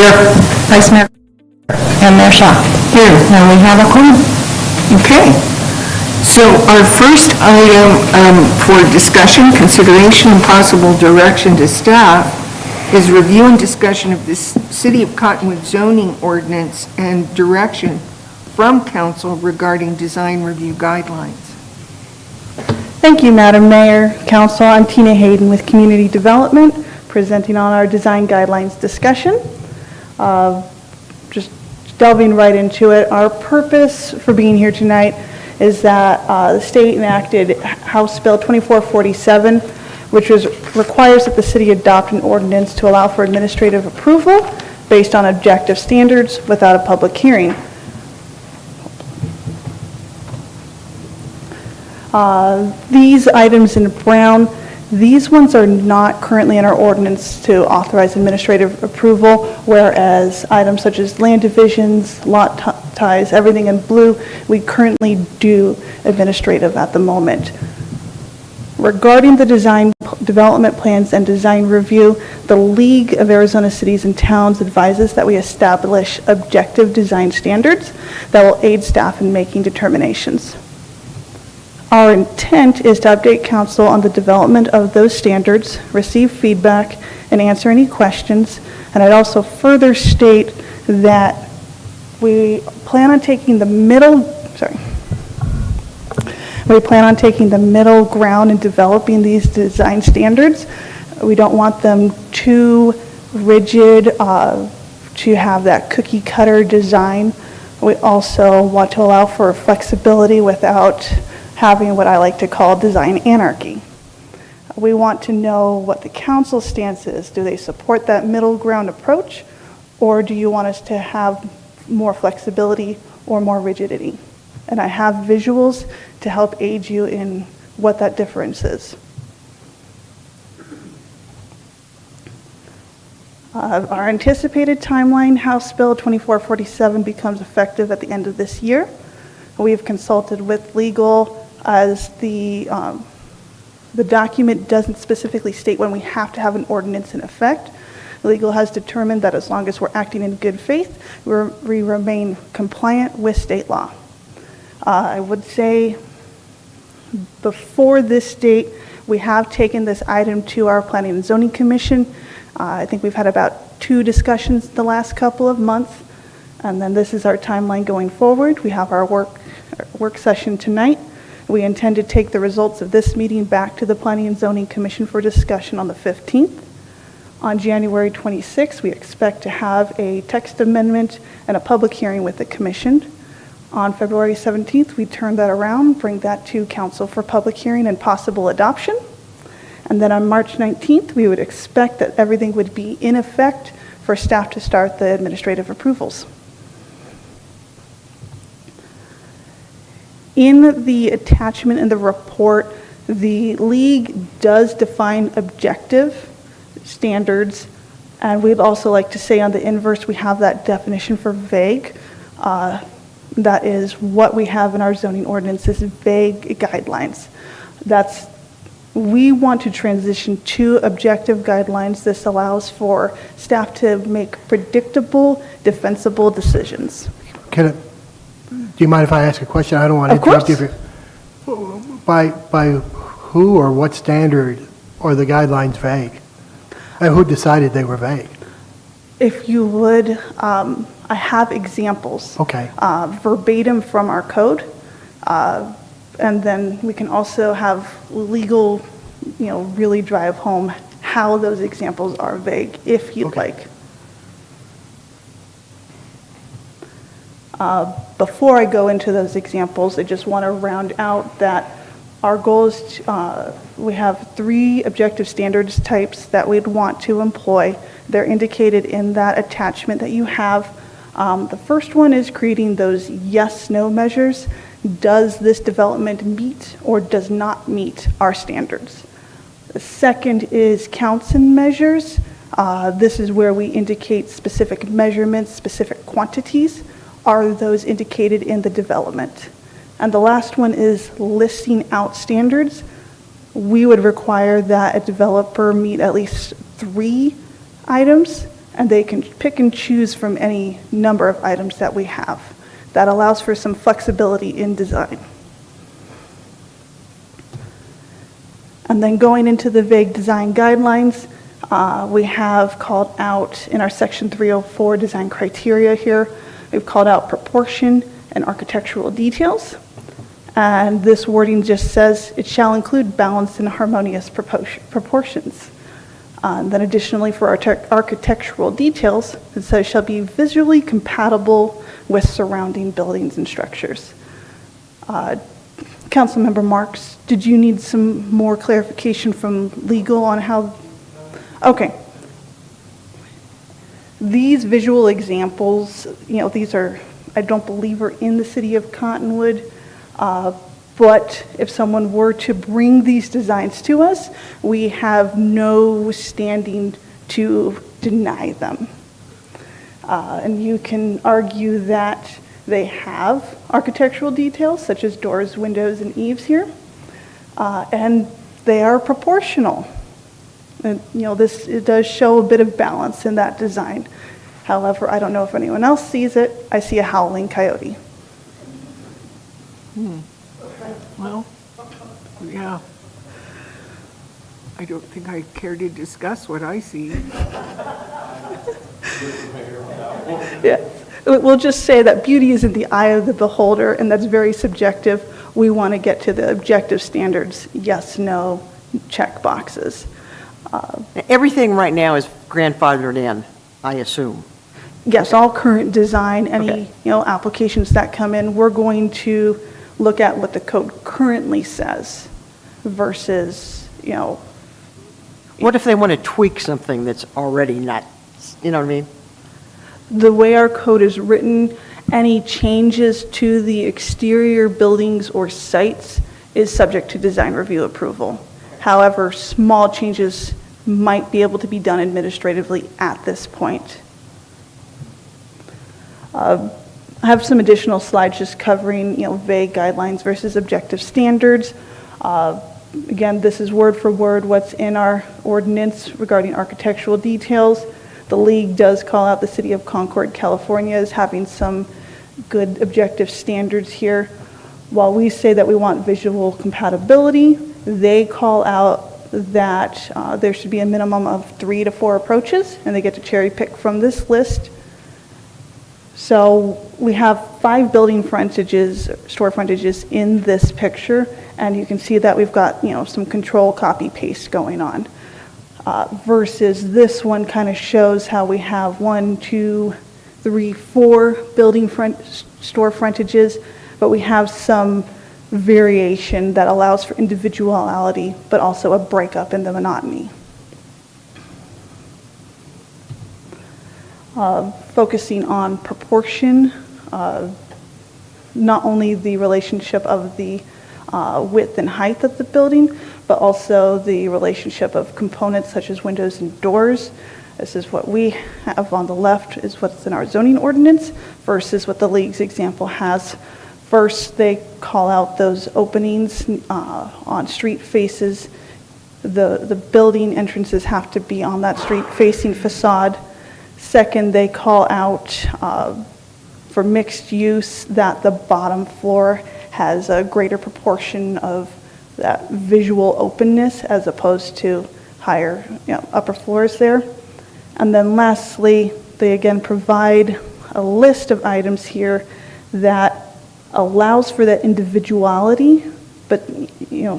Here. Vice Mayor and Mayor Shaw. Here. Now we have a quorum. Okay. So our first item for discussion, consideration, and possible direction to staff is review and discussion of this City of Cottonwood zoning ordinance and direction from council regarding design review guidelines. Thank you, Madam Mayor, Council. I'm Tina Hayden with Community Development, presenting on our design guidelines discussion. Just delving right into it, our purpose for being here tonight is that the state enacted House Bill 2447, which requires that the city adopt an ordinance to allow for administrative approval based on objective standards without a public hearing. These items in brown, these ones are not currently in our ordinance to authorize administrative approval, whereas items such as land divisions, lot ties, everything in blue, we currently do administrative at the moment. Regarding the design development plans and design review, the League of Arizona Cities and Towns advises that we establish objective design standards that will aid staff in making determinations. Our intent is to update council on the development of those standards, receive feedback, and answer any questions. And I'd also further state that we plan on taking the middle ground in developing these design standards. We don't want them too rigid to have that cookie cutter design. We also want to allow for flexibility without having what I like to call design anarchy. We want to know what the council's stance is. Do they support that middle ground approach, or do you want us to have more flexibility or more rigidity? And I have visuals to help aid you in what that difference is. Our anticipated timeline, House Bill 2447 becomes effective at the end of this year. We've consulted with legal as the document doesn't specifically state when we have to have an ordinance in effect. Legal has determined that as long as we're acting in good faith, we remain compliant with state law. I would say before this date, we have taken this item to our Planning and Zoning Commission. I think we've had about 2 discussions the last couple of months, and then this is our timeline going forward. We have our work session tonight. We intend to take the results of this meeting back to the Planning and Zoning Commission for discussion on the 15th. On January 26th, we expect to have a text amendment and a public hearing with the Commission. On February 17th, we turn that around, bring that to Council for public hearing and possible adoption. And then on March 19th, we would expect that everything would be in effect for staff to start the administrative approvals. In the attachment in the report, the League does define objective standards, and we'd also like to say on the inverse, we have that definition for vague. That is what we have in our zoning ordinances, vague guidelines. We want to transition to objective guidelines. This allows for staff to make predictable, defensible decisions. Do you mind if I ask a question? I don't want to interrupt you. By who or what standard are the guidelines vague? And who decided they were vague? If you would, I have examples. Okay. Verbatim from our code. And then we can also have legal, really drive home how those examples are vague, if you'd like. Before I go into those examples, I just want to round out that our goal is we have 3 objective standards types that we'd want to employ. They're indicated in that attachment that you have. The first one is creating those yes/no measures. Does this development meet or does not meet our standards? The second is counts and measures. This is where we indicate specific measurements, specific quantities. Are those indicated in the development? And the last one is listing out standards. We would require that a developer meet at least 3 items and they can pick and choose from any number of items that we have. That allows for some flexibility in design. And then going into the vague design guidelines, we have called out in our section 304 design criteria here, we've called out proportion and architectural details. And this wording just says it shall include balanced and harmonious proportions. Then additionally for architectural details, it says shall be visually compatible with surrounding buildings and structures. Councilmember Marks, did you need some more clarification from legal on how? Okay. These visual examples, these are, I don't believe are in the city of Cottonwood, but if someone were to bring these designs to us, we have no standing to deny them. And you can argue that they have architectural details such as doors, windows, and eaves here, and they are proportional. And, it does show a bit of balance in that design. However, I don't know if anyone else sees it. I see a howling coyote. Well, yeah. I don't think I care to discuss what I see. Yeah. We'll just say that beauty is in the eye of the beholder, and that's very subjective. We want to get to the objective standards, yes, no, check boxes. Everything right now is grandfathered in, I assume. Yes, all current design, any Okay. applications that come in, we're going to look at what the code currently says versus, What if they want to tweak something that's already not, you know what I mean? the way our code is written, any changes to the exterior buildings or sites is subject to design review approval. However, small changes might be able to be done administratively at this point. I have some additional slides just covering, vague guidelines versus objective standards. Again, this is word for word what's in our ordinance regarding architectural details. The league does call out the city of Concord, California as having some good objective standards here. While we say that we want visual compatibility, they call out that there should be a minimum of 3 to 4 approaches, and they get to cherry pick from this list. So we have 5 building frontages, store frontages in this picture, and you can see that we've got, some control copy paste going on. Versus this one kind of shows how we have 1, 2, 3, 4 building store frontages, but we have some variation that allows for individuality, but also a breakup in the monotony. Focusing on proportion, not only the relationship of the width and height of the building, but also the relationship of components such as windows and doors. This is what we have on the left, is what's in our zoning ordinance versus what the league's example has. First, they call out those openings on street faces. The building entrances have to be on that street-facing facade. Second, they call out for mixed use that the bottom floor has a greater proportion of that visual openness as opposed to higher, upper floors there. And then lastly, they again provide a list of items here that allows for that individuality, but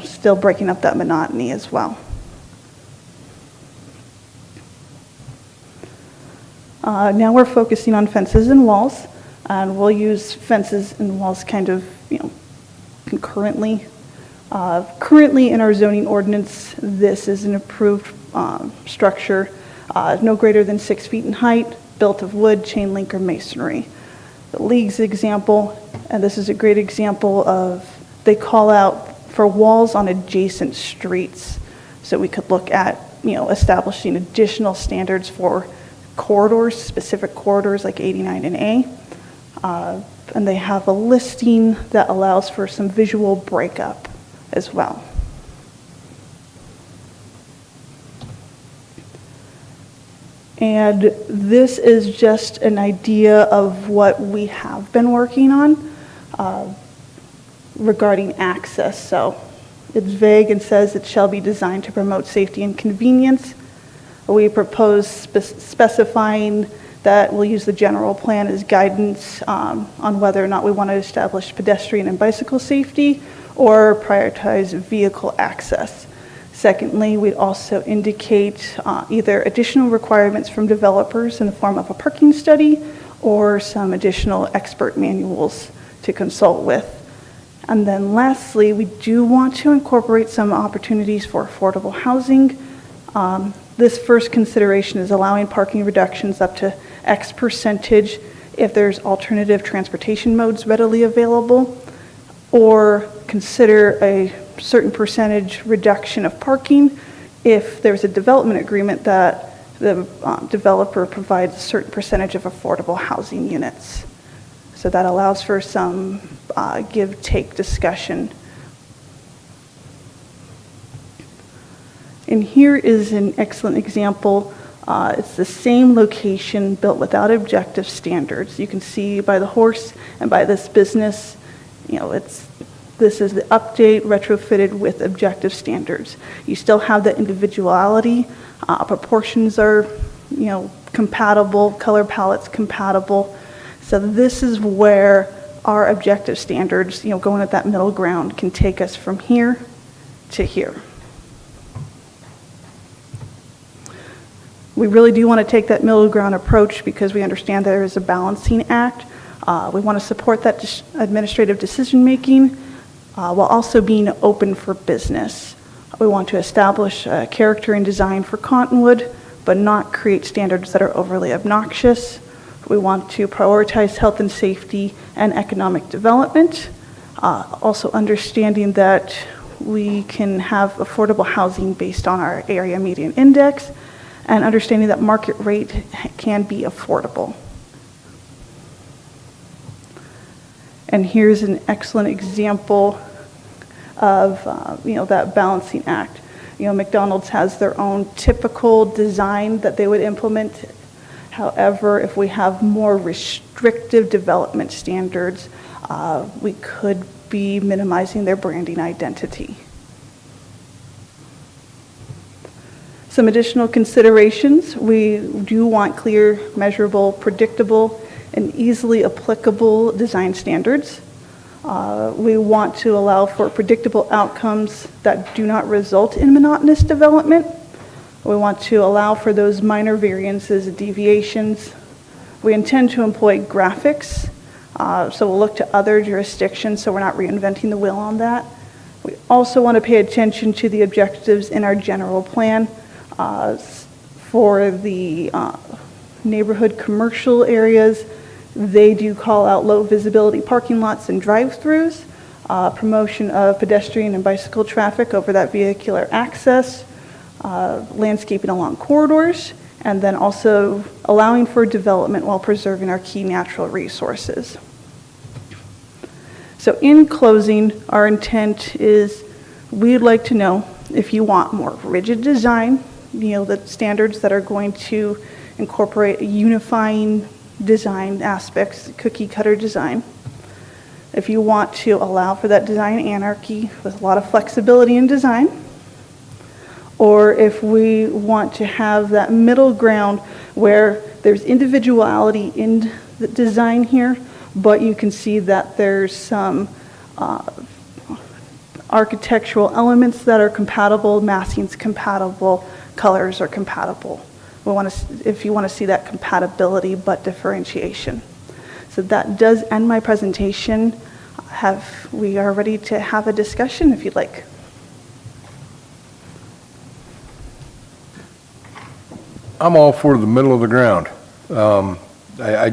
still breaking up that monotony as well. Now we're focusing on fences and walls, and we'll use fences and walls kind of, concurrently. Currently in our zoning ordinance, this is an approved structure, no greater than 6 feet in height, built of wood, chain link, or masonry. The league's example, and this is a great example of, they call out for walls on adjacent streets. So we could look at, establishing additional standards for corridors, specific corridors like 89 and A. And they have a listing that allows for some visual breakup as well. And this is just an idea of what we have been working on regarding access. So it's vague and says it shall be designed to promote safety and convenience. We propose specifying that we'll use the general plan as guidance on whether or not we want to establish pedestrian and bicycle safety or prioritize vehicle access. Secondly, we'd also indicate either additional requirements from developers in the form of a parking study or some additional expert manuals to consult with. And then lastly, we do want to incorporate some opportunities for affordable housing. This first consideration is allowing parking reductions up to X percentage if there's alternative transportation modes readily available, or consider a certain percentage reduction of parking if there's a development agreement that the developer provides a certain percentage of affordable housing units. So that allows for some give-take discussion. And here is an excellent example. It's the same location built without objective standards. You can see by the horse and by this business, this is the update retrofitted with objective standards. You still have the individuality. Proportions are, compatible, color palettes compatible. So this is where our objective standards, going at that middle ground, can take us from here to here. We really do want to take that middle ground approach because we understand there is a balancing act. We want to support that administrative decision-making while also being open for business. We want to establish character and design for Cottonwood, but not create standards that are overly obnoxious. We want to prioritize health and safety and economic development, also understanding that we can have affordable housing based on our area median index, and understanding that market rate can be affordable. And here's an excellent example of that balancing act. McDonald's has their own typical design that they would implement. However, if we have more restrictive development standards, we could be minimizing their branding identity. Some additional considerations: we do want clear, measurable, predictable, and easily applicable design standards. We want to allow for predictable outcomes that do not result in monotonous development. We want to allow for those minor variances and deviations. We intend to employ graphics, so we'll look to other jurisdictions so we're not reinventing the wheel on that. We also want to pay attention to the objectives in our general plan. For the neighborhood commercial areas, they do call out low visibility parking lots and drive-throughs, promotion of pedestrian and bicycle traffic over that vehicular access, landscaping along corridors, and then also allowing for development while preserving our key natural resources. So in closing, our intent is we'd like to know if you want more rigid design, the standards that are going to incorporate unifying design aspects, cookie cutter design. If you want to allow for that design anarchy with a lot of flexibility in design, or if we want to have that middle ground where there's individuality in the design here, but you can see that there's some architectural elements that are compatible, massing's compatible, colors are compatible. If you want to see that compatibility but differentiation. So that does end my presentation. We are ready to have a discussion if you'd like. I'm all for the middle of the ground. I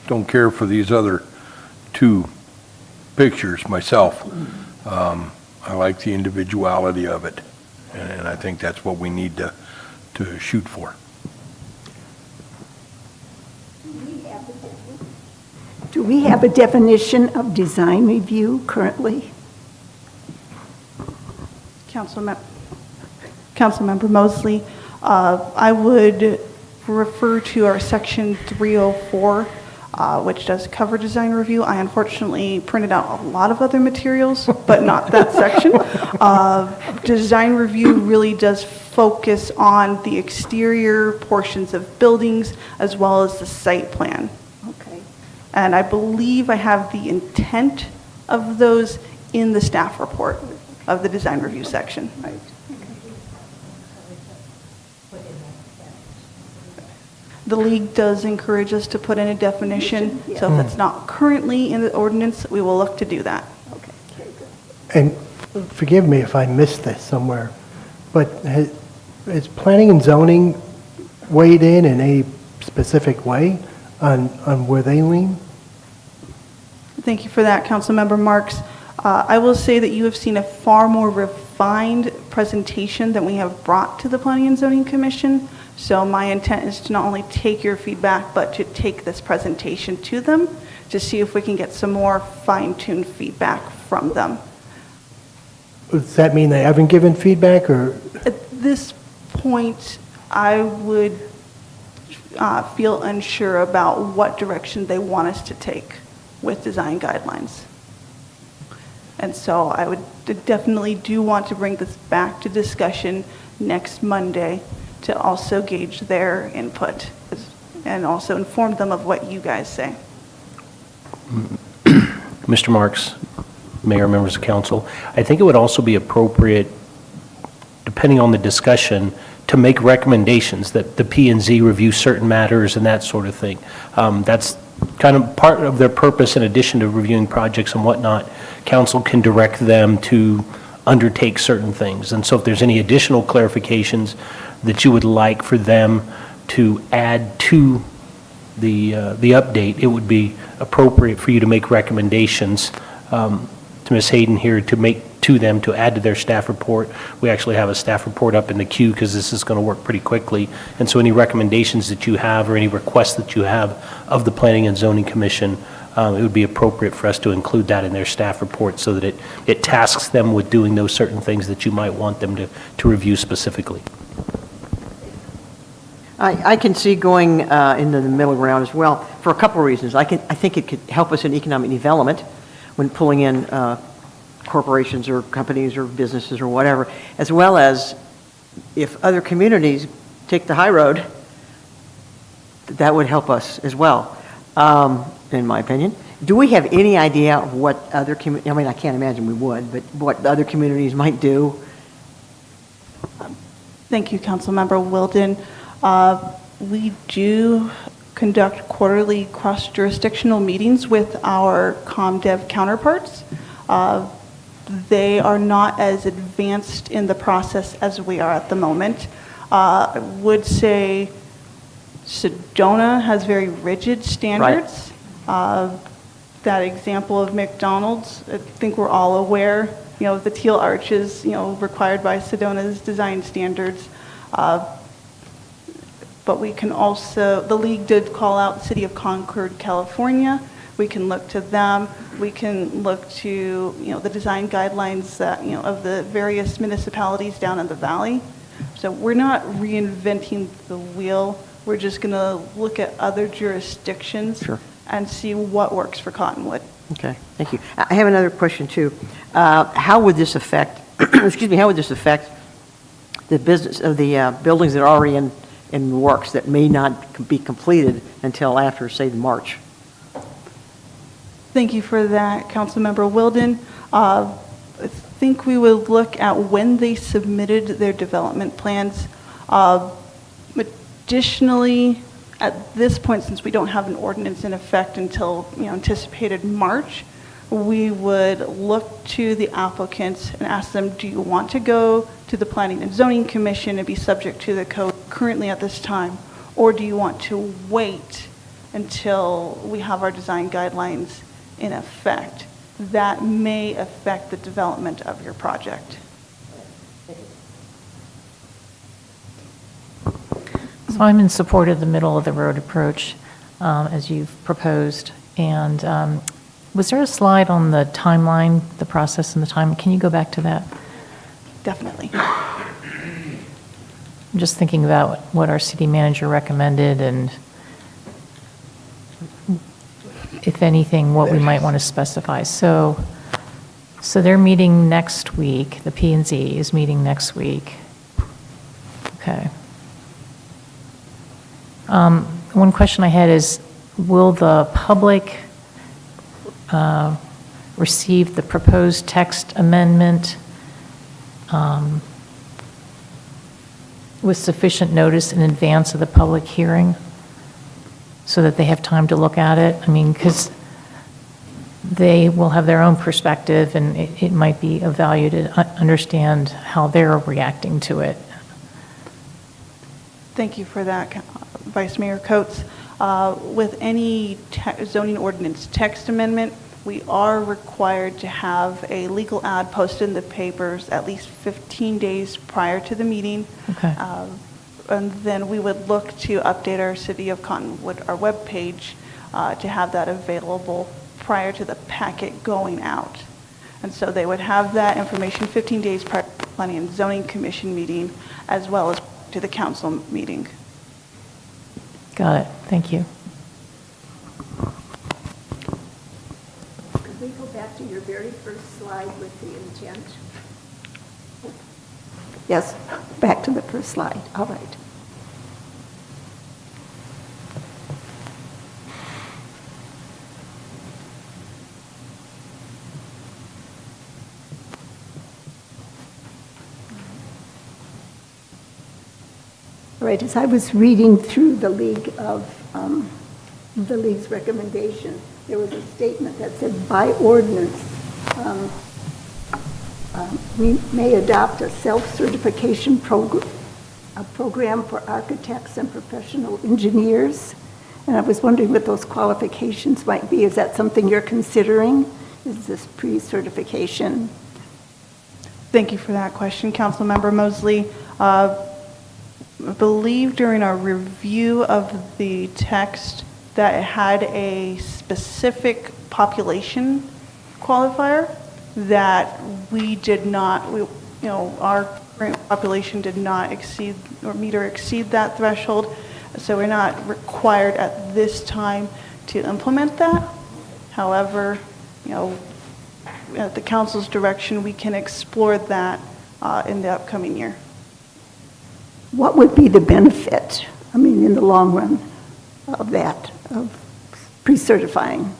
don't care for these other two pictures myself. I like the individuality of it, and I think that's what we need to shoot for. Do we have a definition of design review currently? Councilmember Mosley, I would refer to our section 304, which does cover design review. I unfortunately printed out a lot of other materials, but not that section. Design review really does focus on the exterior portions of buildings as well as the site plan. Okay. And I believe I have the intent of those in the staff report of the design review section. The league does encourage us to put in a definition, so if it's not currently in the ordinance, we will look to do that. Okay, very good. And forgive me if I missed this somewhere, but is planning and zoning weighed in a specific way on where they lean? Thank you for that, Councilmember Marks. I will say that you have seen a far more refined presentation than we have brought to the Planning and Zoning Commission. So my intent is to not only take your feedback, but to take this presentation to them to see if we can get some more fine-tuned feedback from them. Does that mean they haven't given feedback, or? At this point, I would feel unsure about what direction they want us to take with design guidelines. And so I would definitely do want to bring this back to discussion next Monday to also gauge their input and also inform them of what you guys say. Mr. Marks, Mayor, members of council, I think it would also be appropriate, depending on the discussion, to make recommendations that the P&Z review certain matters and that sort of thing. That's kind of part of their purpose. In addition to reviewing projects and whatnot, council can direct them to undertake certain things. And so if there's any additional clarifications that you would like for them to add to the update, it would be appropriate for you to make recommendations to Ms. Hayden here to make to them to add to their staff report. We actually have a staff report up in the queue because this is going to work pretty quickly. And so any recommendations that you have or any requests that you have of the Planning and Zoning Commission, it would be appropriate for us to include that in their staff report so that it tasks them with doing those certain things that you might want them to review specifically. I can see going into the middle ground as well for a couple of reasons. I think it could help us in economic development when pulling in corporations or companies or businesses or whatever, as well as if other communities take the high road, that would help us as well, in my opinion. Do we have any idea of what other communities, I mean, I can't imagine we would, but what other communities might do? Thank you, Councilmember Wilden. We do conduct quarterly cross-jurisdictional meetings with our ComDev counterparts. They are not as advanced in the process as we are at the moment. I would say Sedona has very rigid standards. Right. That example of McDonald's, I think we're all aware, the teal arches, required by Sedona's design standards. But we can also, the league did call out the city of Concord, California. We can look to them. We can look to, the design guidelines that, of the various municipalities down in the valley. So we're not reinventing the wheel. We're just going to look at other jurisdictions. Sure. And see what works for Cottonwood. Okay, thank you. I have another question too. How would this affect, excuse me, how would this affect the business of the buildings that are already in works that may not be completed until after, say, March? Thank you for that, Councilmember Wilden. I think we would look at when they submitted their development plans. Additionally, at this point, since we don't have an ordinance in effect until anticipated March, we would look to the applicants and ask them, do you want to go to the Planning and Zoning Commission and be subject to the code currently at this time, or do you want to wait until we have our design guidelines in effect? That may affect the development of your project. So I'm in support of the middle of the road approach, as you've proposed. And was there a slide on the timeline, the process and the time? Can you go back to that? Definitely. I'm just thinking about what our city manager recommended and if anything, what we might want to specify. So they're meeting next week, the P and Z is meeting next week. Okay. One question I had is, will the public receive the proposed text amendment with sufficient notice in advance of the public hearing so that they have time to look at it? I mean, because they will have their own perspective, and it might be of value to understand how they're reacting to it. Thank you for that, Vice Mayor Coates. With any zoning ordinance text amendment, we are required to have a legal ad posted in the papers at least 15 days prior to the meeting. Okay. And then we would look to update our City of Cottonwood, our webpage, to have that available prior to the packet going out. And so they would have that information 15 days prior to the Planning and Zoning Commission meeting, as well as to the council meeting. Got it. Thank you. Could we go back to your very first slide with the intent? Yes, back to the first slide. All right. All right, as I was reading through the League's recommendation, there was a statement that said, by ordinance, we may adopt a self-certification program for architects and professional engineers. And I was wondering what those qualifications might be. Is that something you're considering? Is this pre-certification? Thank you for that question, Councilmember Mosley. I believe during our review of the text that it had a specific population qualifier that we did not, our current population did not exceed or meet or exceed that threshold. So we're not required at this time to implement that. However, at the council's direction, we can explore that in the upcoming year. What would be the benefit, I mean, in the long run of that, of pre-certifying?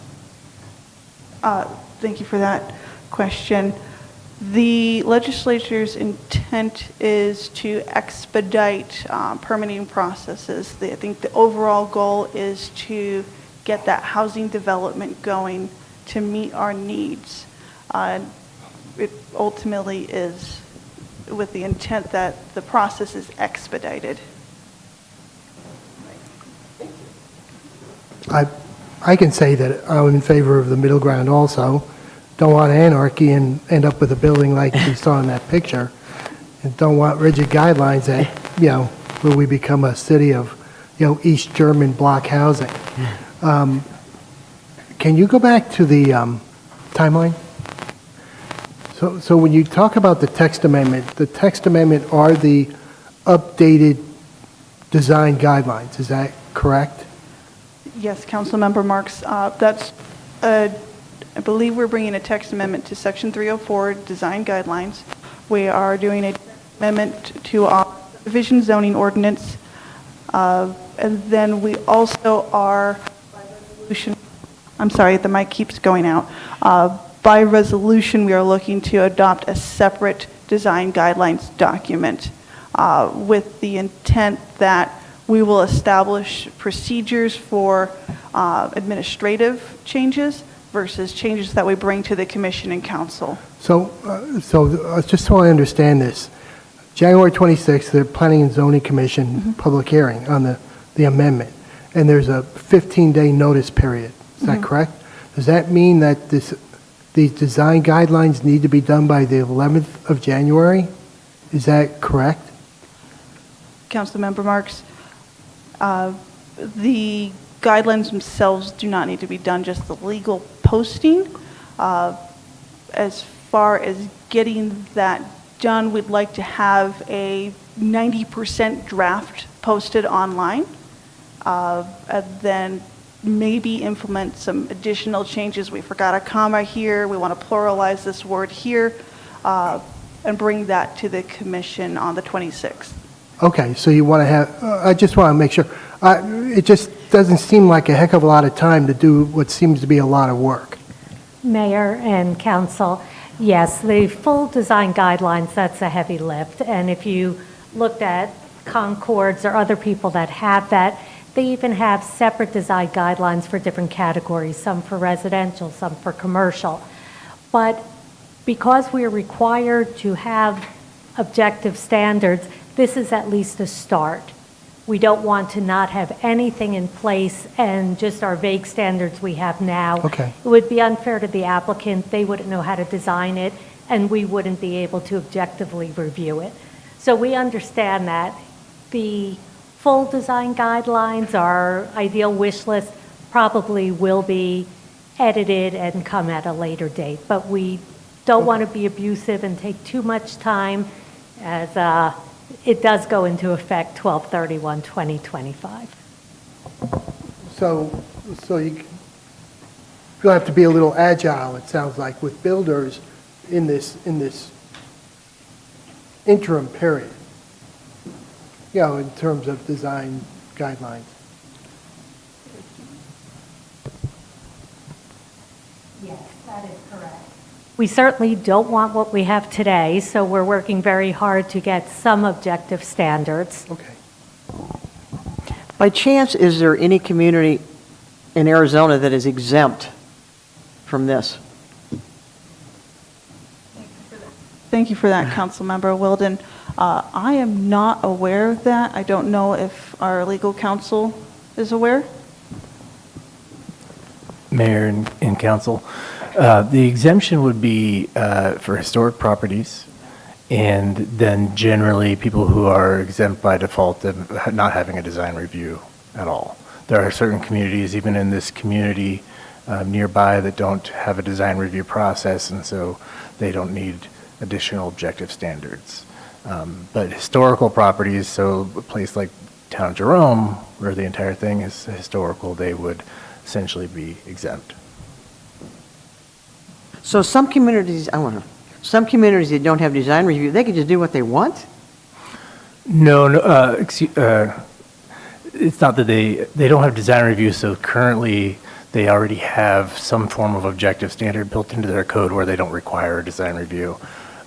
Thank you for that question. The legislature's intent is to expedite permitting processes. I think the overall goal is to get that housing development going to meet our needs. It ultimately is with the intent that the process is expedited. I can say that I'm in favor of the middle ground also. Don't want anarchy and end up with a building like we saw in that picture. And don't want rigid guidelines that, where we become a city of, East German block housing. Can you go back to the timeline? So when you talk about the text amendment are the updated design guidelines. Is that correct? Yes, Councilmember Marks. I believe we're bringing a text amendment to Section 304 design guidelines. We are doing a amendment to our division zoning ordinance. And then we also are, by resolution, I'm sorry, the mic keeps going out. By resolution, we are looking to adopt a separate design guidelines document with the intent that we will establish procedures for administrative changes versus changes that we bring to the commission and council. So just so I understand this, January 26th, the Planning and Zoning Commission public hearing on the amendment, and there's a 15-day notice period. Is that correct? Does that mean that these design guidelines need to be done by the 11th of January? Is that correct? Councilmember Marks, the guidelines themselves do not need to be done, just the legal posting. As far as getting that done, we'd like to have a 90% draft posted online, and then maybe implement some additional changes. We forgot a comma here, we want to pluralize this word here, and bring that to the commission on the 26th. Okay, so you want to have, I just want to make sure, it just doesn't seem like a heck of a lot of time to do what seems to be a lot of work. Mayor and council, yes, the full design guidelines, that's a heavy lift. And if you looked at Concords or other people that have that, they even have separate design guidelines for different categories, some for residential, some for commercial. But because we are required to have objective standards, this is at least a start. We don't want to not have anything in place and just our vague standards we have now. Okay. It would be unfair to the applicant. They wouldn't know how to design it, and we wouldn't be able to objectively review it. So we understand that. The full design guidelines, our ideal wish list, probably will be edited and come at a later date. But we don't want to be abusive and take too much time, as it does go into effect 12/31/2025. So you'll have to be a little agile, it sounds like, with builders in this interim period, in terms of design guidelines. Yes, that is correct. We certainly don't want what we have today, so we're working very hard to get some objective standards. Okay. By chance, is there any community in Arizona that is exempt from this? Thank you for that, Councilmember Wilden. I am not aware of that. I don't know if our legal counsel is aware. Mayor and council, the exemption would be for historic properties, and then generally people who are exempt by default of not having a design review at all. There are certain communities, even in this community nearby, that don't have a design review process, and so they don't need additional objective standards. But historical properties, so a place like Town of Jerome, where the entire thing is historical, they would essentially be exempt. So some communities that don't have design review, they can just do what they want? No, it's not that they don't have design review, so currently they already have some form of objective standard built into their code where they don't require a design review.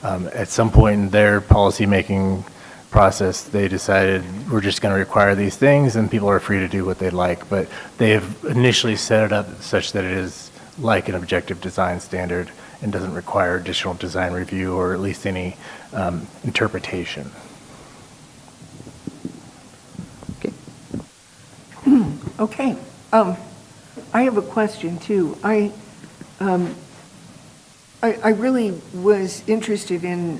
At some point in their policy-making process, they decided we're just going to require these things and people are free to do what they like, but they have initially set it up such that it is like an objective design standard and doesn't require additional design review or at least any interpretation. Okay. I have a question, too. I really was interested in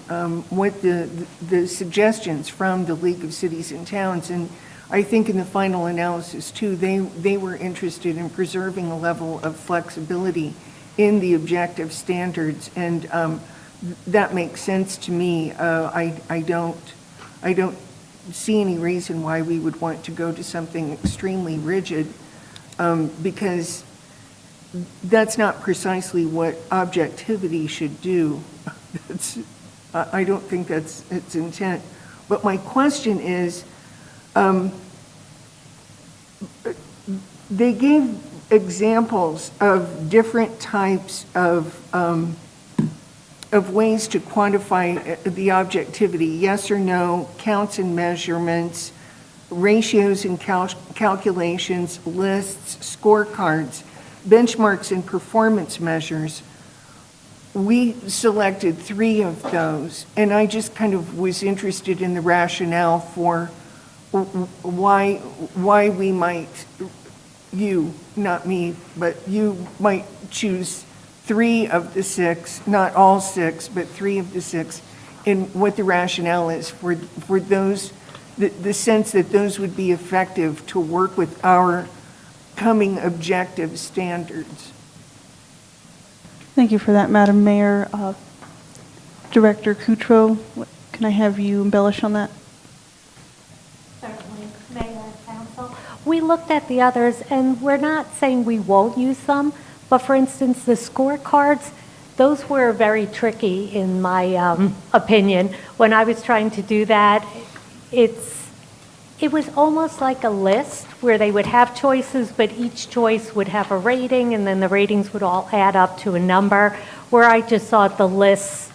what the suggestions from the League of Cities and Towns, and I think in the final analysis, too, they were interested in preserving a level of flexibility in the objective standards, and that makes sense to me. I don't see any reason why we would want to go to something extremely rigid, because that's not precisely what objectivity should do. I don't think that's its intent. But my question is, they gave examples of different types of ways to quantify the objectivity, yes or no, counts and measurements, ratios and calculations, lists, scorecards, benchmarks and performance measures. We selected 3 of those, and I just kind of was interested in the rationale for why we might, you, not me, but you might choose 3 of the 6, not all 6, but 3 of the 6, and what the rationale is for those, the sense that those would be effective to work with our coming objective standards. Thank you for that, Madam Mayor. Director Kutro, can I have you embellish on that? Certainly, Mayor and Council. We looked at the others, and we're not saying we won't use them, but for instance, the scorecards, those were very tricky in my opinion. When I was trying to do that, it was almost like a list where they would have choices, but each choice would have a rating, and then the ratings would all add up to a number, where I just thought the lists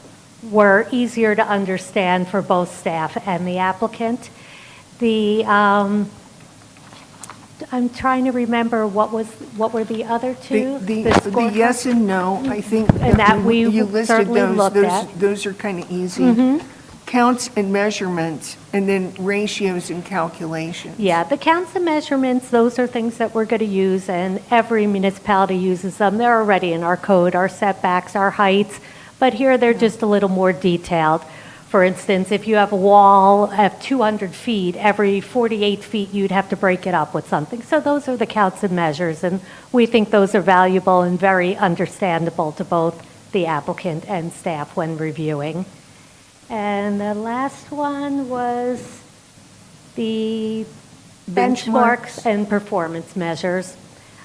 were easier to understand for both staff and the applicant. I'm trying to remember what were the other two? The scorecards? yes and no, I think. And that we you listed certainly those. looked at. Those are kind of easy. Counts and measurements, and then ratios and calculations. Yeah, the counts and measurements, those are things that we're going to use, and every municipality uses them. They're already in our code, our setbacks, our heights, but here they're just a little more detailed. For instance, if you have a wall of 200 feet, every 48 feet you'd have to break it up with something. So those are the counts and measures, and we think those are valuable and very understandable to both the applicant and staff when reviewing. And the last one was the benchmarks and performance measures.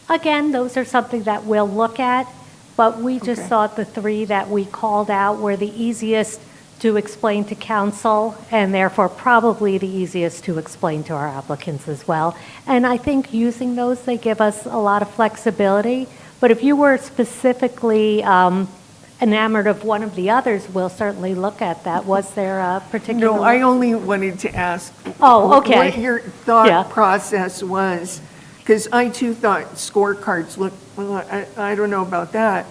Again, those are something that we'll look at, but we just thought the three that we called out were the easiest to explain to council, and therefore probably the easiest to explain to our applicants as well. And I think using those, they give us a lot of flexibility. But if you were specifically enamored of one of the others, we'll certainly look at that. Was there a particular? No, I only wanted to ask. Oh, okay. What your thought Yeah. process was, because I too thought scorecards looked, well, I don't know about that,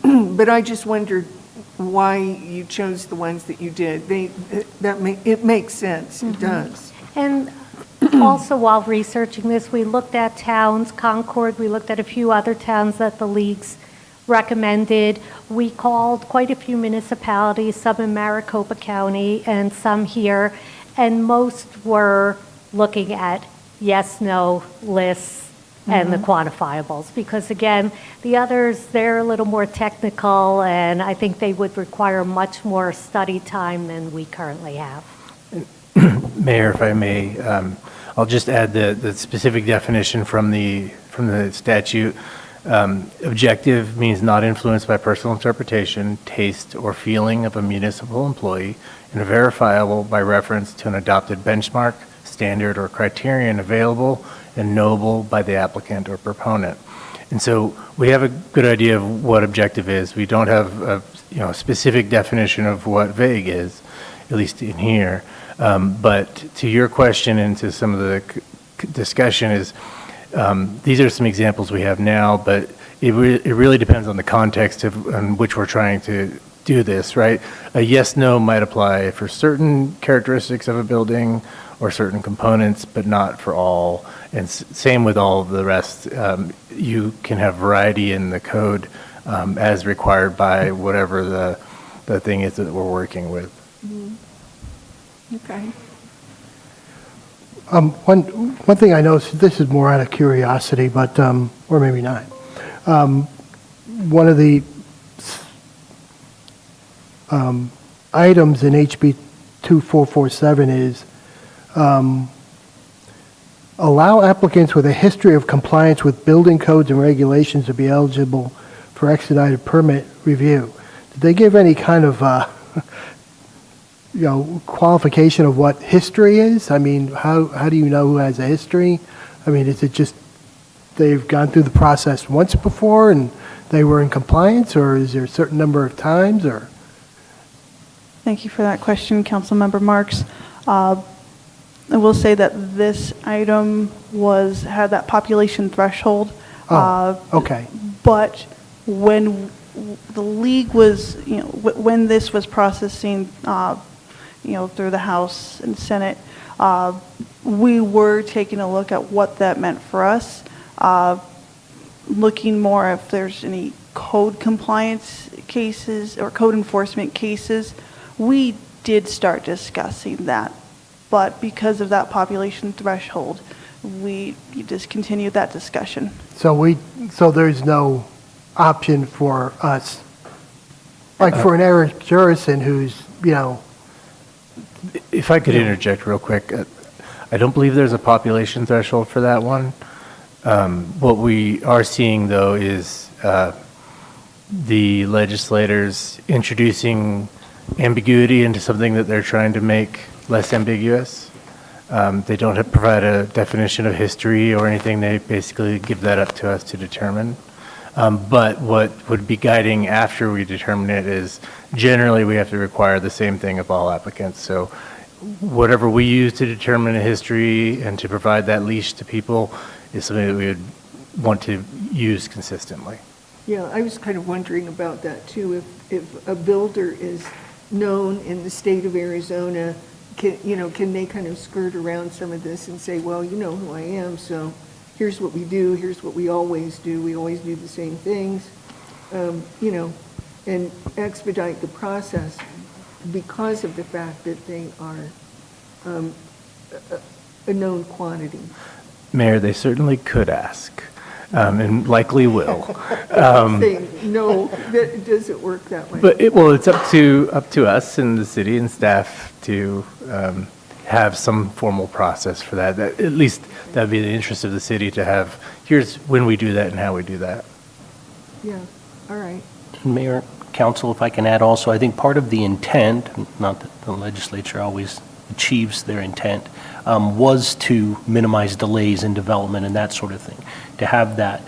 but I just wondered why you chose the ones that you did. It makes sense, it does. And also, while researching this, we looked at towns, Concord, we looked at a few other towns that the leagues recommended. We called quite a few municipalities, some in Maricopa County and some here, and most were looking at yes, no lists and the quantifiables, because again, the others, they're a little more technical, and I think they would require much more study time than we currently have. Mayor, if I may, I'll just add the specific definition from the statute. Objective means not influenced by personal interpretation, taste, or feeling of a municipal employee, and verifiable by reference to an adopted benchmark, standard, or criterion available and knowable by the applicant or proponent. And so we have a good idea of what objective is. We don't have a specific definition of what vague is, at least in here. But to your question and to some of the discussion is, these are some examples we have now, but it really depends on the context in which we're trying to do this, right? A yes/no might apply for certain characteristics of a building or certain components, but not for all. And same with all of the rest. You can have variety in the code as required by whatever the thing is that we're working with. Okay. One thing I noticed, this is more out of curiosity, but, or maybe not. One of the items in HB 2447 is allow applicants with a history of compliance with building codes and regulations to be eligible for expedited permit review. Did they give any kind of qualification of what history is? I mean, how do you know who has a history? I mean, is it just they've gone through the process once before and they were in compliance, or is there a certain number of times, or? Thank you for that question, Councilmember Marks. I will say that this item had that population threshold. Okay. But when the league was, when this was processing, through the House and Senate, we were taking a look at what that meant for us, looking more if there's any code compliance cases or code enforcement cases. We did start discussing that, but because of that population threshold, we discontinued that discussion. So there's no option for us Like for an Eric Jurison who's, you know, If I could interject real quick, I don't believe there's a population threshold for that one. What we are seeing, though, is the legislators introducing ambiguity into something that they're trying to make less ambiguous. They don't provide a definition of history or anything. They basically give that up to us to determine. But what would be guiding after we determine it is generally we have to require the same thing of all applicants. So whatever we use to determine a history and to provide that leash to people is something that we would want to use consistently. Yeah, I was kind of wondering about that too. If a builder is known in the state of Arizona, can they kind of skirt around some of this and say, well, you know who I am, so here's what we do, here's what we always do the same things, and expedite the process because of the fact that they are a known quantity. Mayor, they certainly could ask, and likely will. Saying, no, that doesn't work that way. But it's up to us and the city and staff to have some formal process for that. At least that'd be the interest of the city to have, here's when we do that and how we do that. Yeah, all right. Mayor, council, if I can add also, I think part of the intent, not that the legislature always achieves their intent, was to minimize delays in development and that sort of thing. To have that.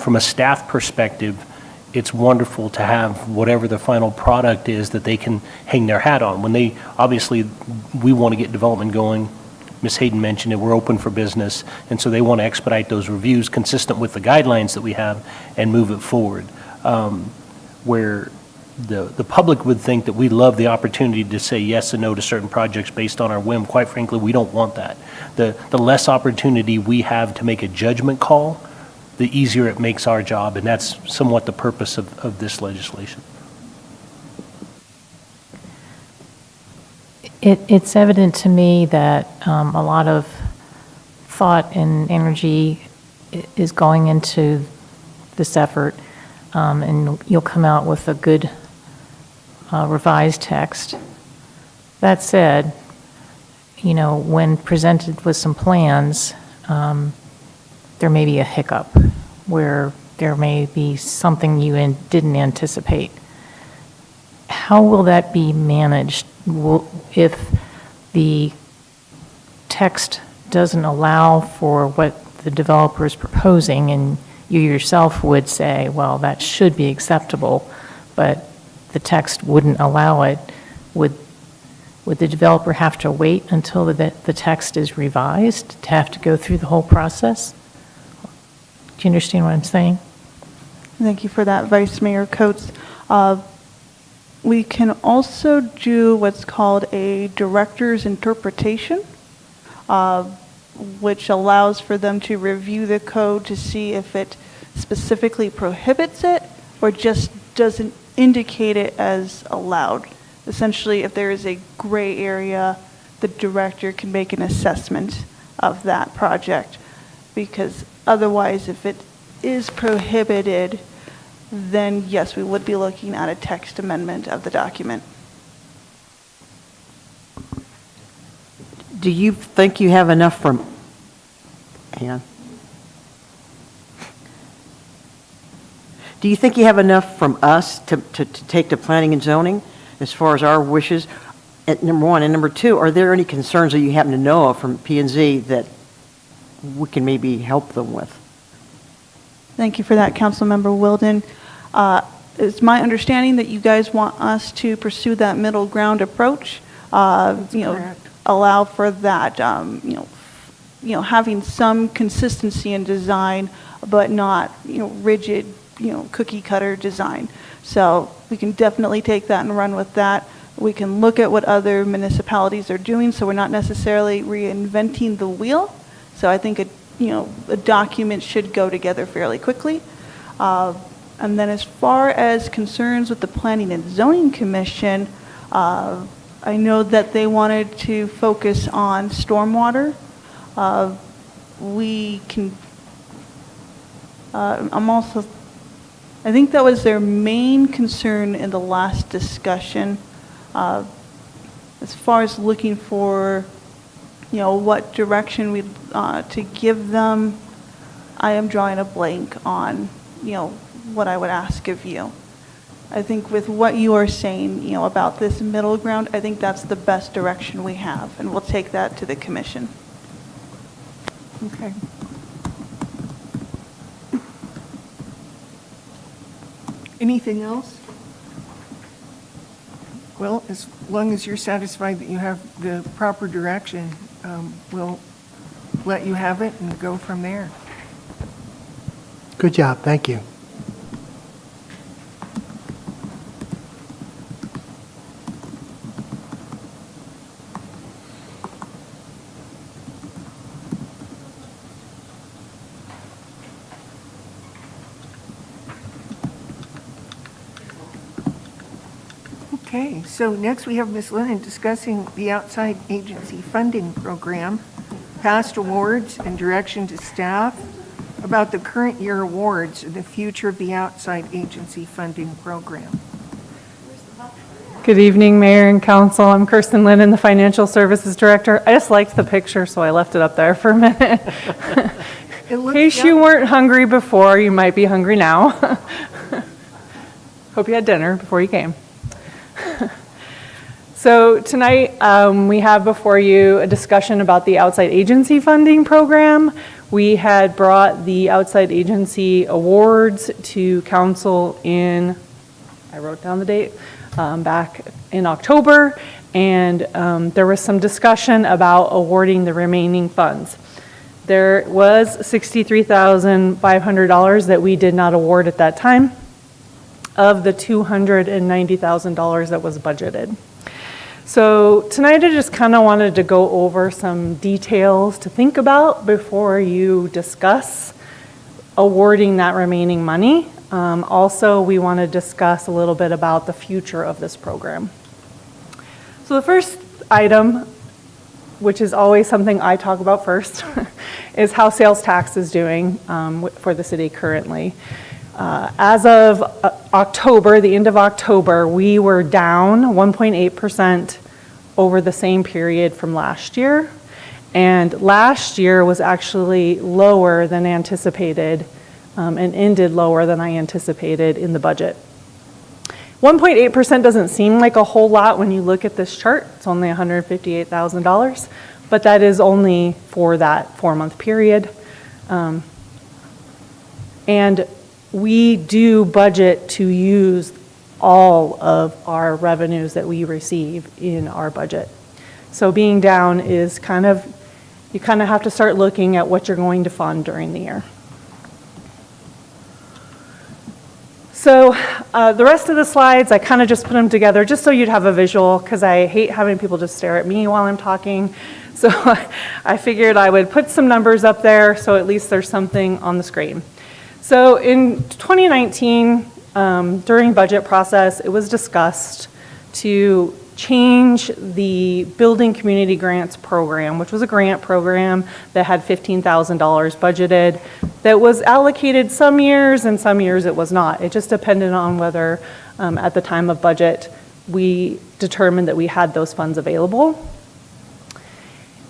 From a staff perspective, it's wonderful to have whatever the final product is that they can hang their hat on. When they, obviously, we want to get development going. Ms. Hayden mentioned it, we're open for business, and so they want to expedite those reviews consistent with the guidelines that we have and move it forward. Where the public would think that we love the opportunity to say yes and no to certain projects based on our whim. Quite frankly, we don't want that. The less opportunity we have to make a judgment call, the easier it makes our job, and that's somewhat the purpose of this legislation. It's evident to me that a lot of thought and energy is going into this effort, and you'll come out with a good revised text. That said, when presented with some plans, there may be a hiccup where there may be something you didn't anticipate. How will that be managed if the text doesn't allow for what the developer is proposing, and you yourself would say, well, that should be acceptable, but the text wouldn't allow it? Would the developer have to wait until the text is revised to have to go through the whole process? Do you understand what I'm saying? Thank you for that, Vice Mayor Coates. We can also do what's called a director's interpretation, which allows for them to review the code to see if it specifically prohibits it or just doesn't indicate it as allowed. Essentially, if there is a gray area, the director can make an assessment of that project, because otherwise, if it is prohibited, then yes, we would be looking at a text amendment of the document. Do you think you have enough from, hang on. Do you think you have enough from us to take to planning and zoning as far as our wishes? Number one. And number two, are there any concerns that you happen to know of from P&Z that we can maybe help them with? Thank you for that, Councilmember Wilden. It's my understanding that you guys want us to pursue that middle ground approach. Allow for that, having some consistency in design, but not, rigid, cookie cutter design. So we can definitely take that and run with that. We can look at what other municipalities are doing, so we're not necessarily reinventing the wheel. So I think a document should go together fairly quickly. And then as far as concerns with the Planning and Zoning Commission, I know that they wanted to focus on stormwater. We can, I think that was their main concern in the last discussion. As far as looking for, what direction we to give them, I am drawing a blank on, what I would ask of you. I think with what you are saying, about this middle ground, I think that's the best direction we have, and we'll take that to the commission. Okay. Anything else? Well, as long as you're satisfied that you have the proper direction, we'll let you have it and go from there. Good job, thank you. Okay, so next we have Ms. Lennon discussing the outside agency funding program, past awards and direction to staff, about the current year awards and the future of the outside agency funding program. Good evening, Mayor and Council. I'm Kirsten Lennon, the Financial Services Director. I just liked the picture, so I left it up there for a minute. In case you weren't hungry before, you might be hungry now. Hope you had dinner before you came. So tonight, we have before you a discussion about the outside agency funding program. We had brought the outside agency awards to council in, I wrote down the date, back in October, and there was some discussion about awarding the remaining funds. There was $63,500 that we did not award at that time of the $290,000 that was budgeted. So tonight I just kind of wanted to go over some details to think about before you discuss awarding that remaining money. Also, we want to discuss a little bit about the future of this program. So the first item, which is always something I talk about first, is how sales tax is doing for the city currently. As of October, the end of October, we were down 1.8% over the same period from last year. And last year was actually lower than anticipated and ended lower than I anticipated in the budget. 1.8% doesn't seem like a whole lot when you look at this chart. It's only $158,000, but that is only for that 4-month period. And we do budget to use all of our revenues that we receive in our budget. So being down is you kind of have to start looking at what you're going to fund during the year. So the rest of the slides, I kind of just put them together just so you'd have a visual, because I hate having people just stare at me while I'm talking. So I figured I would put some numbers up there so at least there's something on the screen. So in 2019, during budget process, it was discussed to change the Building Community Grants program, which was a grant program that had $15,000 budgeted, that was allocated some years and some years it was not. It just depended on whether at the time of budget we determined that we had those funds available.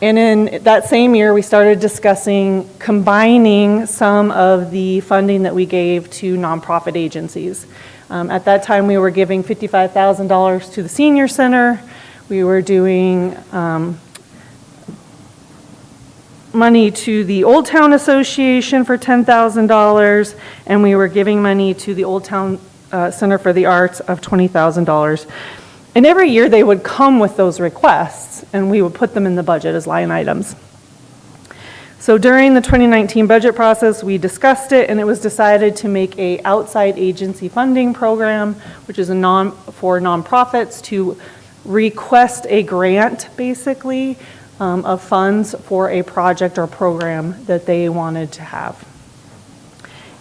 And in that same year, we started discussing combining some of the funding that we gave to nonprofit agencies. At that time, we were giving $55,000 to the senior center. We were doing money to the Old Town Association for $10,000, and we were giving money to the Old Town Center for the Arts of $20,000. And every year they would come with those requests, and we would put them in the budget as line items. So during the 2019 budget process, we discussed it, and it was decided to make a outside agency funding program, which is for nonprofits to request a grant, basically, of funds for a project or program that they wanted to have.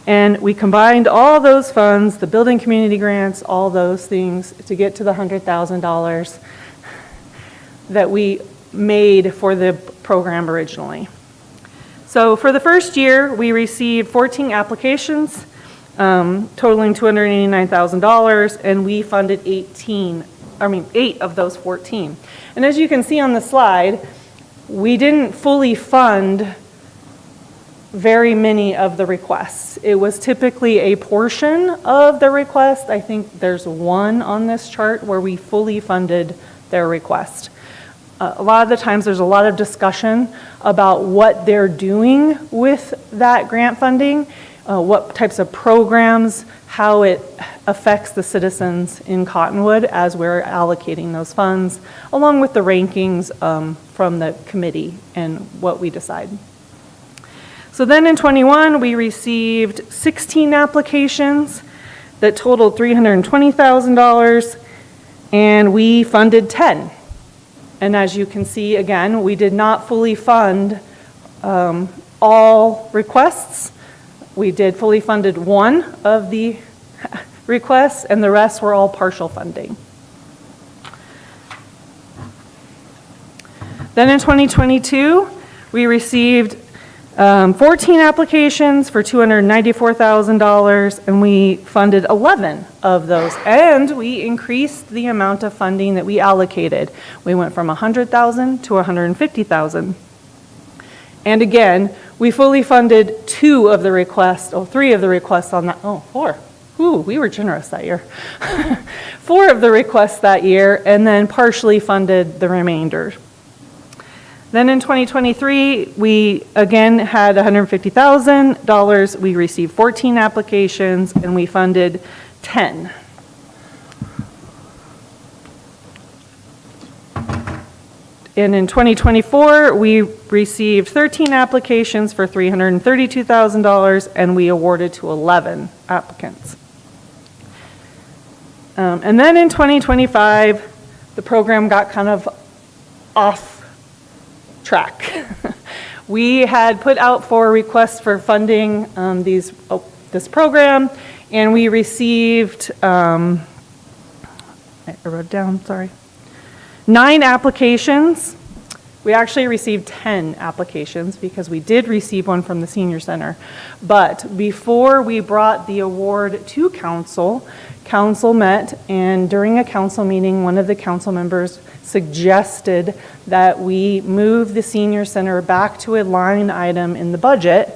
And we combined all those funds, the building community grants, all those things, to get to the $100,000 that we made for the program originally. So for the first year, we received 14 applications totaling $289,000, and we funded 8 of those 14. And as you can see on the slide, we didn't fully fund very many of the requests. It was typically a portion of the request. I think there's one on this chart where we fully funded their request. A lot of the times there's a lot of discussion about what they're doing with that grant funding, what types of programs, how it affects the citizens in Cottonwood as we're allocating those funds, along with the rankings from the committee and what we decide. So then in '21, we received 16 applications that totaled $320,000, and we funded 10. And as you can see, again, we did not fully fund all requests. We did fully funded one of the requests, and the rest were all partial funding. Then in 2022, we received 14 applications for $294,000, and we funded 11 of those. And we increased the amount of funding that we allocated. We went from $100,000 to $150,000. And again, we fully funded 3 of the requests on that, 4. Ooh, we were generous that year. 4 of the requests that year, and then partially funded the remainder. Then in 2023, we again had $150,000. We received 14 applications, and we funded 10. And in 2024, we received 13 applications for $332,000, and we awarded to 11 applicants. And then in 2025, the program got kind of off track. We had put out for requests for funding this program, and we received, I wrote down, sorry, 9 applications. We actually received 10 applications because we did receive one from the senior center. But before we brought the award to council, council met, and during a council meeting, one of the council members suggested that we move the senior center back to a line item in the budget.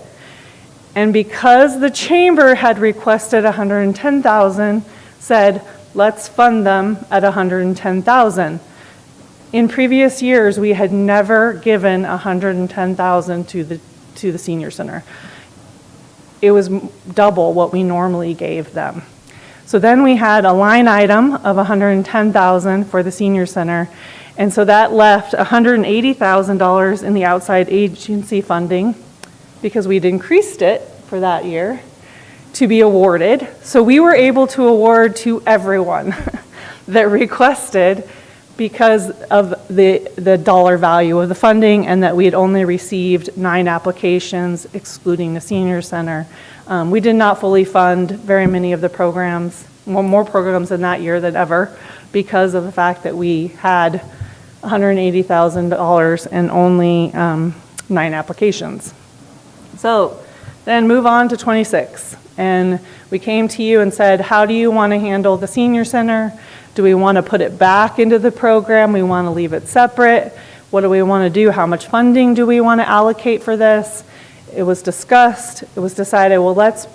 And because the chamber had requested $110,000, said, let's fund them at $110,000. In previous years, we had never given $110,000 to the senior center. It was double what we normally gave them. So then we had a line item of $110,000 for the senior center, and so that left $180,000 in the outside agency funding, because we'd increased it for that year, to be awarded. So we were able to award to everyone that requested, because of the dollar value of the funding, and that we had only received 9 applications, excluding the senior center. We did not fully fund very many of the programs, more programs in that year than ever, because of the fact that we had $180,000 and only 9 applications. So then move on to 26. And we came to you and said, how do you want to handle the senior center? Do we want to put it back into the program? We want to leave it separate? What do we want to do? How much funding do we want to allocate for this? It was discussed. It was decided, well, let's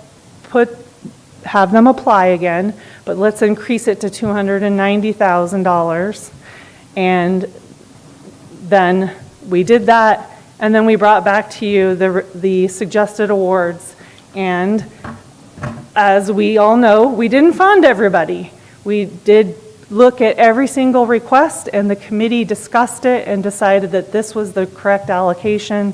have them apply again, but let's increase it to $290,000. And then we did that, and then we brought back to you the suggested awards. And as we all know, we didn't fund everybody. We did look at every single request, and the committee discussed it and decided that this was the correct allocation.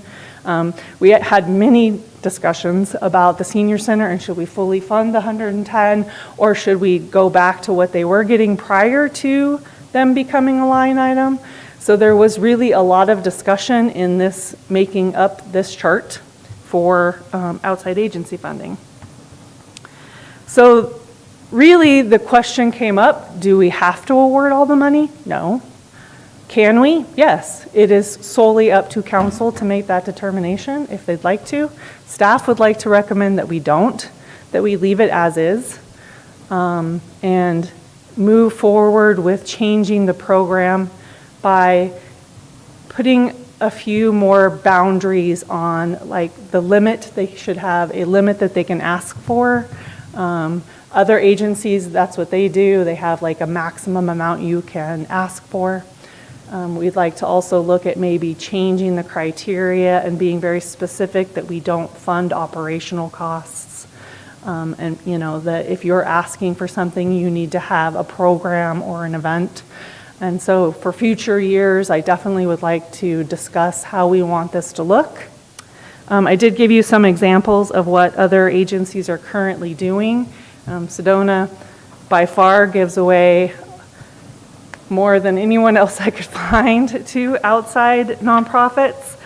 We had many discussions about the senior center, and should we fully fund the 110, or should we go back to what they were getting prior to them becoming a line item? So there was really a lot of discussion in this, making up this chart for outside agency funding. So really the question came up, do we have to award all the money? No. Can we? Yes. It is solely up to council to make that determination if they'd like to. Staff would like to recommend that we don't, that we leave it as is and move forward with changing the program by putting a few more boundaries on, like the limit. They should have a limit that they can ask for. Other agencies, that's what they do. They have like a maximum amount you can ask for. We'd like to also look at maybe changing the criteria and being very specific that we don't fund operational costs. And you know, that if you're asking for something, you need to have a program or an event. And so for future years, I definitely would like to discuss how we want this to look. I did give you some examples of what other agencies are currently doing. Sedona by far gives away more than anyone else I could find to outside nonprofits.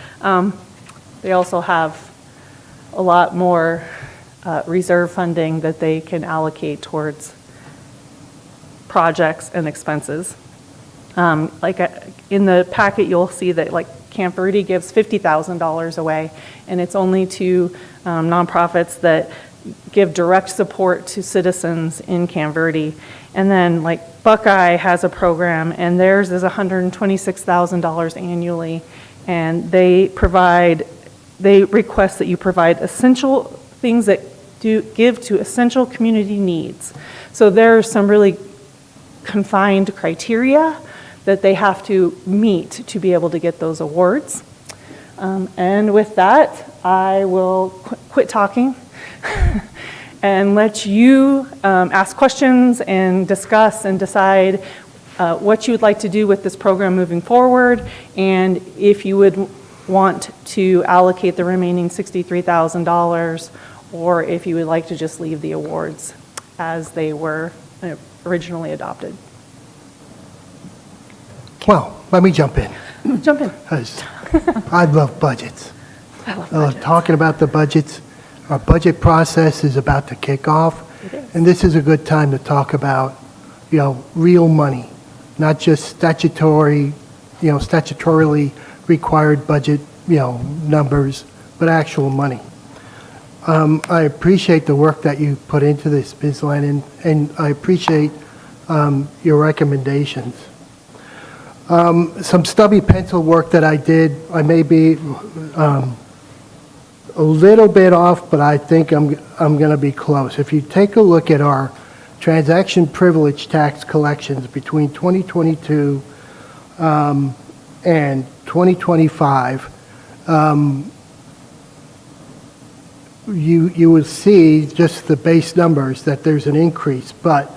They also have a lot more reserve funding that they can allocate towards projects and expenses. In the packet, you'll see that like Camp Verde gives $50,000 away, and it's only to nonprofits that give direct support to citizens in Camp Verde. And then like Buckeye has a program, and theirs is $126,000 annually, and they request that you provide essential things that do give to essential community needs. So there are some really confined criteria that they have to meet to be able to get those awards. And with that, I will quit talking and let you ask questions and discuss and decide what you would like to do with this program moving forward, and if you would want to allocate the remaining $63,000, or if you would like to just leave the awards as they were originally adopted. Well, let me jump in. Jump in. Because I love budgets. I love I love budgets. talking about the budgets. Our budget process is about to kick off. It is. And this is a good time to talk about, you know, real money, not just statutorily required budget, you know, numbers, but actual money. I appreciate the work that you put into this, Ms. Lennon, and I appreciate your recommendations. Some stubby pencil work that I did, I may be a little bit off, but I think I'm going to be close. If you take a look at our transaction privilege tax collections between 2022 and 2025, you will see just the base numbers that there's an increase. But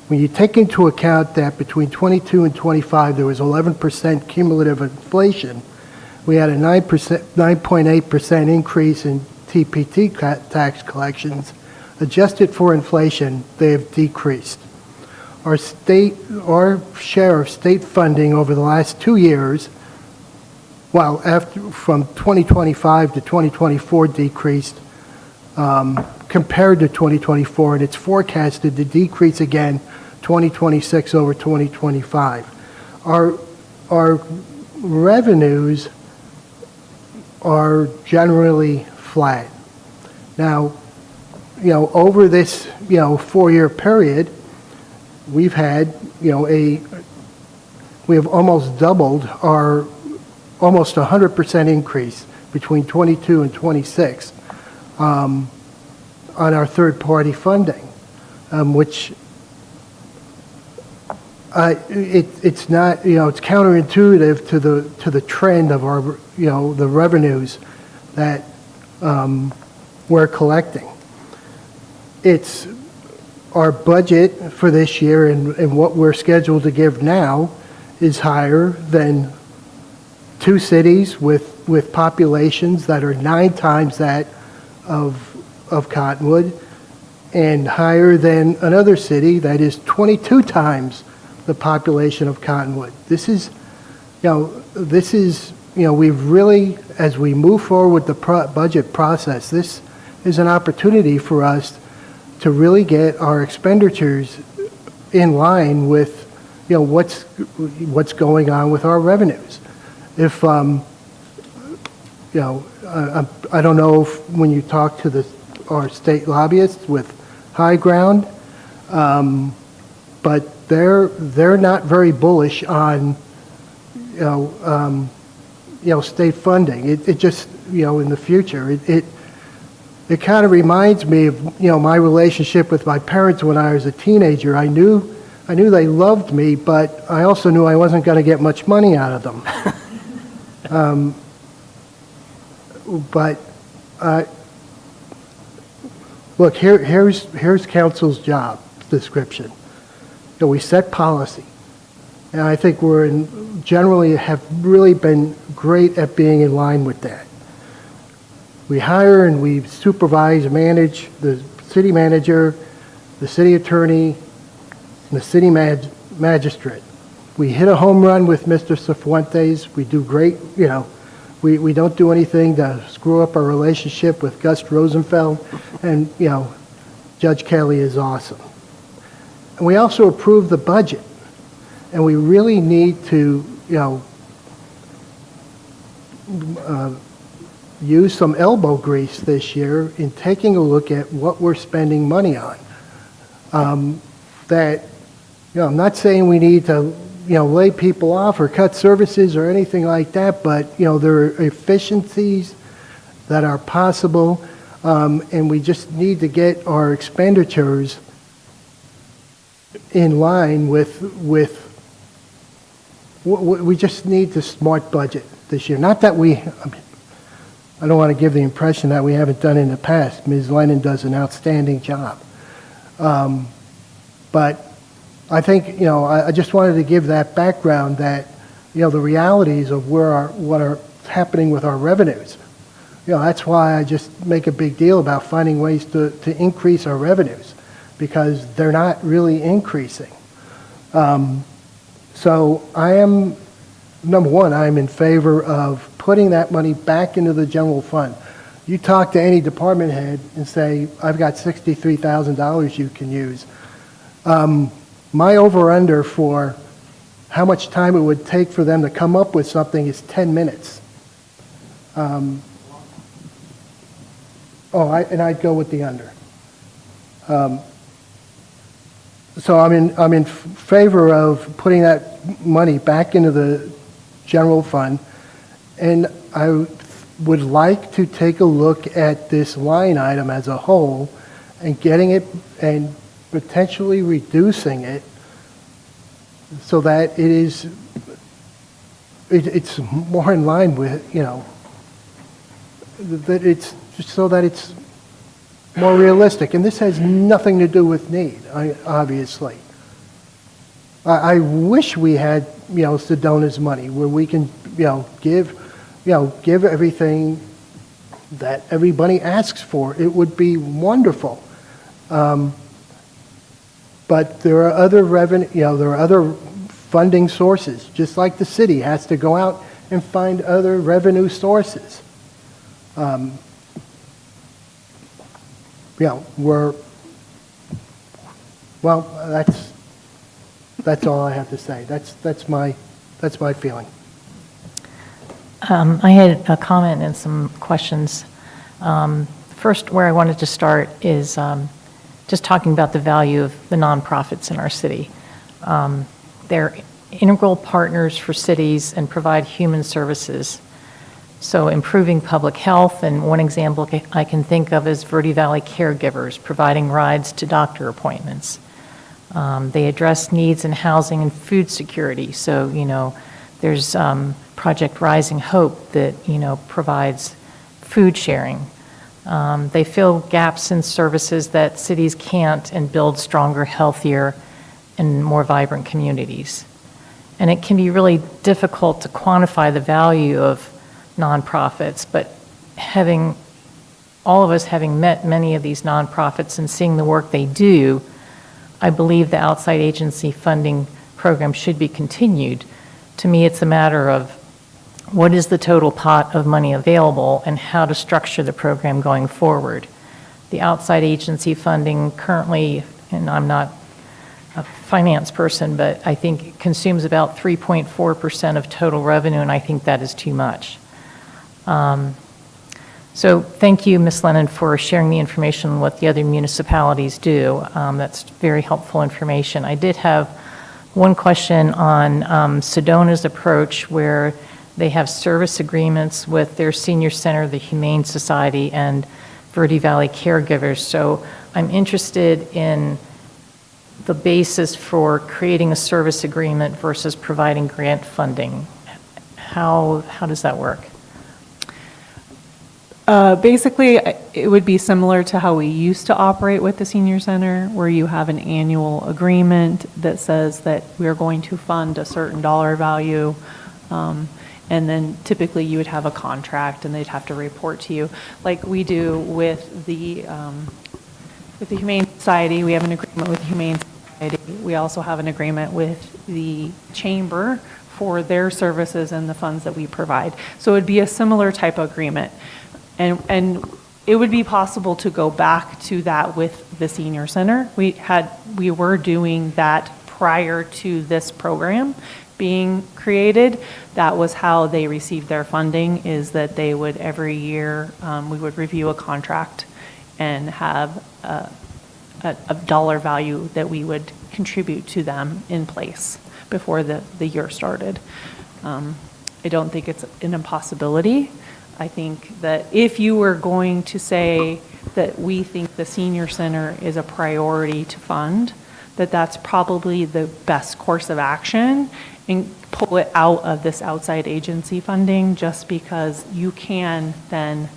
when you take into account that between 22 and 25 there was 11% cumulative inflation, we had a 9.8% increase in TPT tax collections. Adjusted for inflation, they have decreased. Our share of state funding over the last 2 years, from 2025 to 2024 decreased compared to 2024, and it's forecasted to decrease again 2026 over 2025. Our revenues are generally flat. Now, you know, over this, you know, 4-year period, we've had, you know, we have almost doubled our almost 100% increase between 22 and 26 on our third-party funding, which it's not, you know, it's counterintuitive to the trend of our, you know, the revenues that we're collecting. It's our budget for this year and what we're scheduled to give now is higher than 2 cities with populations that are 9 times that of Cottonwood, and higher than another city that is 22 times the population of Cottonwood. This is, we've really, as we move forward with the budget process, this is an opportunity for us to really get our expenditures in line with, you know, what's going on with our revenues. If, I don't know if when you talk to our state lobbyists with high ground. But they're not very bullish on, state funding. It just, in the future, it kind of reminds me of, my relationship with my parents when I was a teenager. I knew they loved me, but I also knew I wasn't going to get much money out of them. Look, here's council's job description. We set policy, and I think generally have really been great at being in line with that. We hire and we supervise and manage the city manager, the city attorney, and the city magistrate. We hit a home run with Mr. Cifuentes. We do great, we don't do anything to screw up our relationship with Gus Rosenfeld, and, Judge Kelly is awesome. And we also approve the budget, and we really need to, use some elbow grease this year in taking a look at what we're spending money on. I'm not saying we need to, lay people off or cut services or anything like that, but, there are efficiencies that are possible, and we just need to get our expenditures in line with we just need the smart budget this year. Not that I don't want to give the impression that we haven't done in the past. Ms. Lennon does an outstanding job. But I think, I just wanted to give that background that, the realities of what are happening with our revenues. That's why I just make a big deal about finding ways to increase our revenues, because they're not really increasing. So I am, number one, I'm in favor of putting that money back into the general fund. You talk to any department head and say, I've got $63,000 you can use. My over-under for how much time it would take for them to come up with something is 10 minutes. I'd go with the under. So I'm in favor of putting that money back into the general fund, and I would like to take a look at this line item as a whole and getting it and potentially reducing it so that it's more in line with, that it's so that it's more realistic. And this has nothing to do with need, obviously. I wish we had, Sedona's money where we can, give everything that everybody asks for. It would be wonderful. But there are other revenue, there are other funding sources, just like the city has to go out and find other revenue sources. That's all I have to say. That's my feeling. I had a comment and some questions. First, where I wanted to start is just talking about the value of the nonprofits in our city. They're integral partners for cities and provide human services. So improving public health, and one example I can think of is Verde Valley Caregivers, providing rides to doctor appointments. They address needs in housing and food security. So, there's Project Rising Hope that, provides food sharing. They fill gaps in services that cities can't and build stronger, healthier, and more vibrant communities. And it can be really difficult to quantify the value of nonprofits, but all of us having met many of these nonprofits and seeing the work they do, I believe the outside agency funding program should be continued. To me, it's a matter of what is the total pot of money available and how to structure the program going forward. The outside agency funding currently, and I'm not a finance person, but I think it consumes about 3.4% of total revenue, and I think that is too much. So thank you, Ms. Lennon, for sharing the information on what the other municipalities do. That's very helpful information. I did have one question on Sedona's approach, where they have service agreements with their senior center, the Humane Society, and Verde Valley Caregivers. So I'm interested in the basis for creating a service agreement versus providing grant funding. How does that work? Basically, it would be similar to how we used to operate with the senior center, where you have an annual agreement that says that we're going to fund a certain dollar value. And then typically you would have a contract and they'd have to report to you, like we do with the Humane Society. We have an agreement with the Humane Society. We also have an agreement with the Chamber for their services and the funds that we provide. So it would be a similar type of agreement. And it would be possible to go back to that with the senior center. We were doing that prior to this program being created. That was how they received their funding, is that they would every year, we would review a contract and have a dollar value that we would contribute to them in place before the year started. I don't think it's an impossibility. I think that if you were going to say that we think the senior center is a priority to fund, that's probably the best course of action, and pull it out of this outside agency funding, just because you can then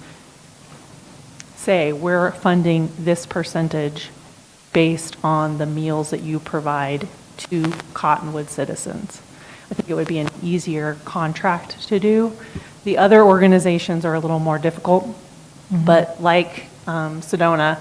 say we're funding this percentage based on the meals that you provide to Cottonwood citizens. I think it would be an easier contract to do. The other organizations are a little more difficult, but like Sedona,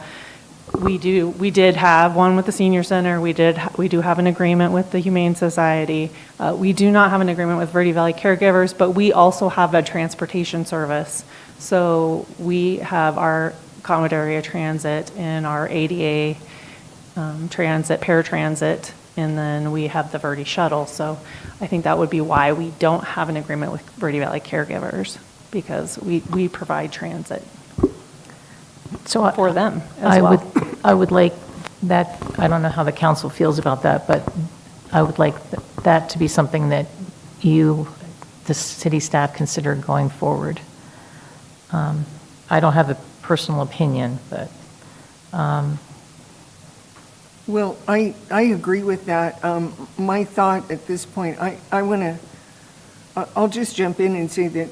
we did have one with the senior center. We do have an agreement with the Humane Society. We do not have an agreement with Verde Valley Caregivers, but we also have a transportation service. So we have our Cottonwood Area Transit and our ADA transit, paratransit, and then we have the Verde Shuttle. So I think that would be why we don't have an agreement with Verde Valley Caregivers, because we provide transit for them as well. I would like that, I don't know how the council feels about that, but I would like that to be something that you, the city staff, consider going forward. I don't have a personal opinion, but. Well, I agree with that. My thought at this point, I'll just jump in and say that,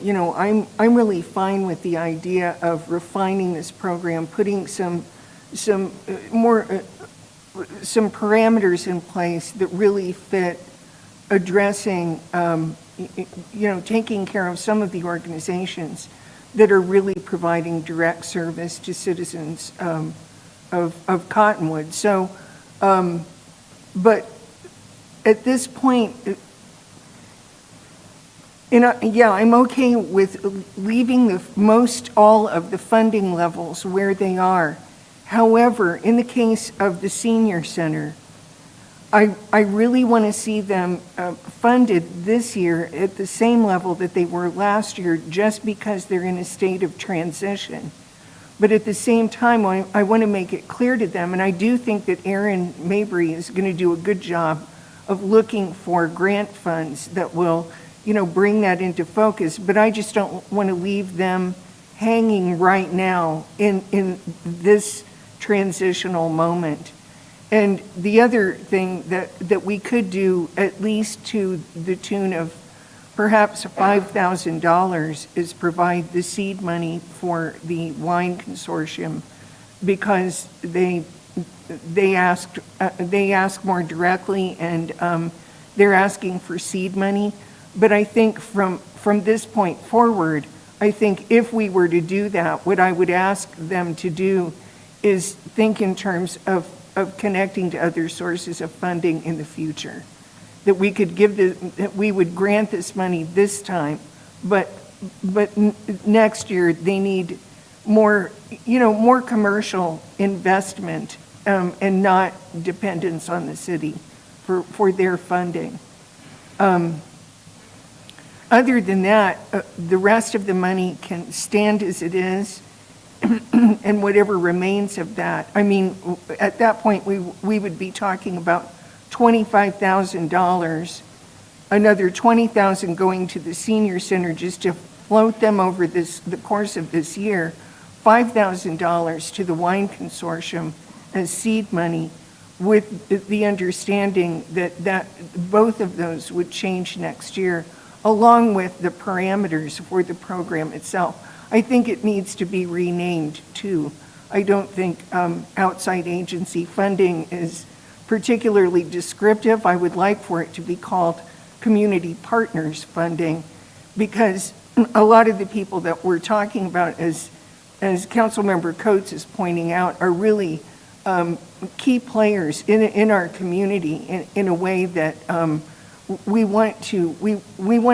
I'm really fine with the idea of refining this program, putting some parameters in place that really fit addressing, taking care of some of the organizations that are really providing direct service to citizens of Cottonwood. So, but at this point, I'm okay with leaving all of the funding levels where they are. However, in the case of the senior center, I really want to see them funded this year at the same level that they were last year, just because they're in a state of transition. But at the same time, I want to make it clear to them, and I do think that Aaron Mabry is going to do a good job of looking for grant funds that will, bring that into focus. But I just don't want to leave them hanging right now in this transitional moment. And the other thing that we could do, at least to the tune of perhaps $5,000, is provide the seed money for the wine consortium, because they ask more directly, and they're asking for seed money. But I think from this point forward, I think if we were to do that, what I would ask them to do is think in terms of connecting to other sources of funding in the future. That we could that we would grant this money this time, but next year they need more commercial investment, and not dependence on the city for their funding. Other than that, the rest of the money can stand as it is, and whatever remains of that. I mean, at that point, we would be talking about $25,000, another $20,000 going to the senior center just to float them over the course of this year, $5,000 to the wine consortium as seed money, with the understanding that both of those would change next year, along with the parameters for the program itself. I think it needs to be renamed too. I don't think outside agency funding is particularly descriptive. I would like for it to be called community partners funding, because a lot of the people that we're talking about, as Councilmember Coates is pointing out, are really key players in our community in a way that we want to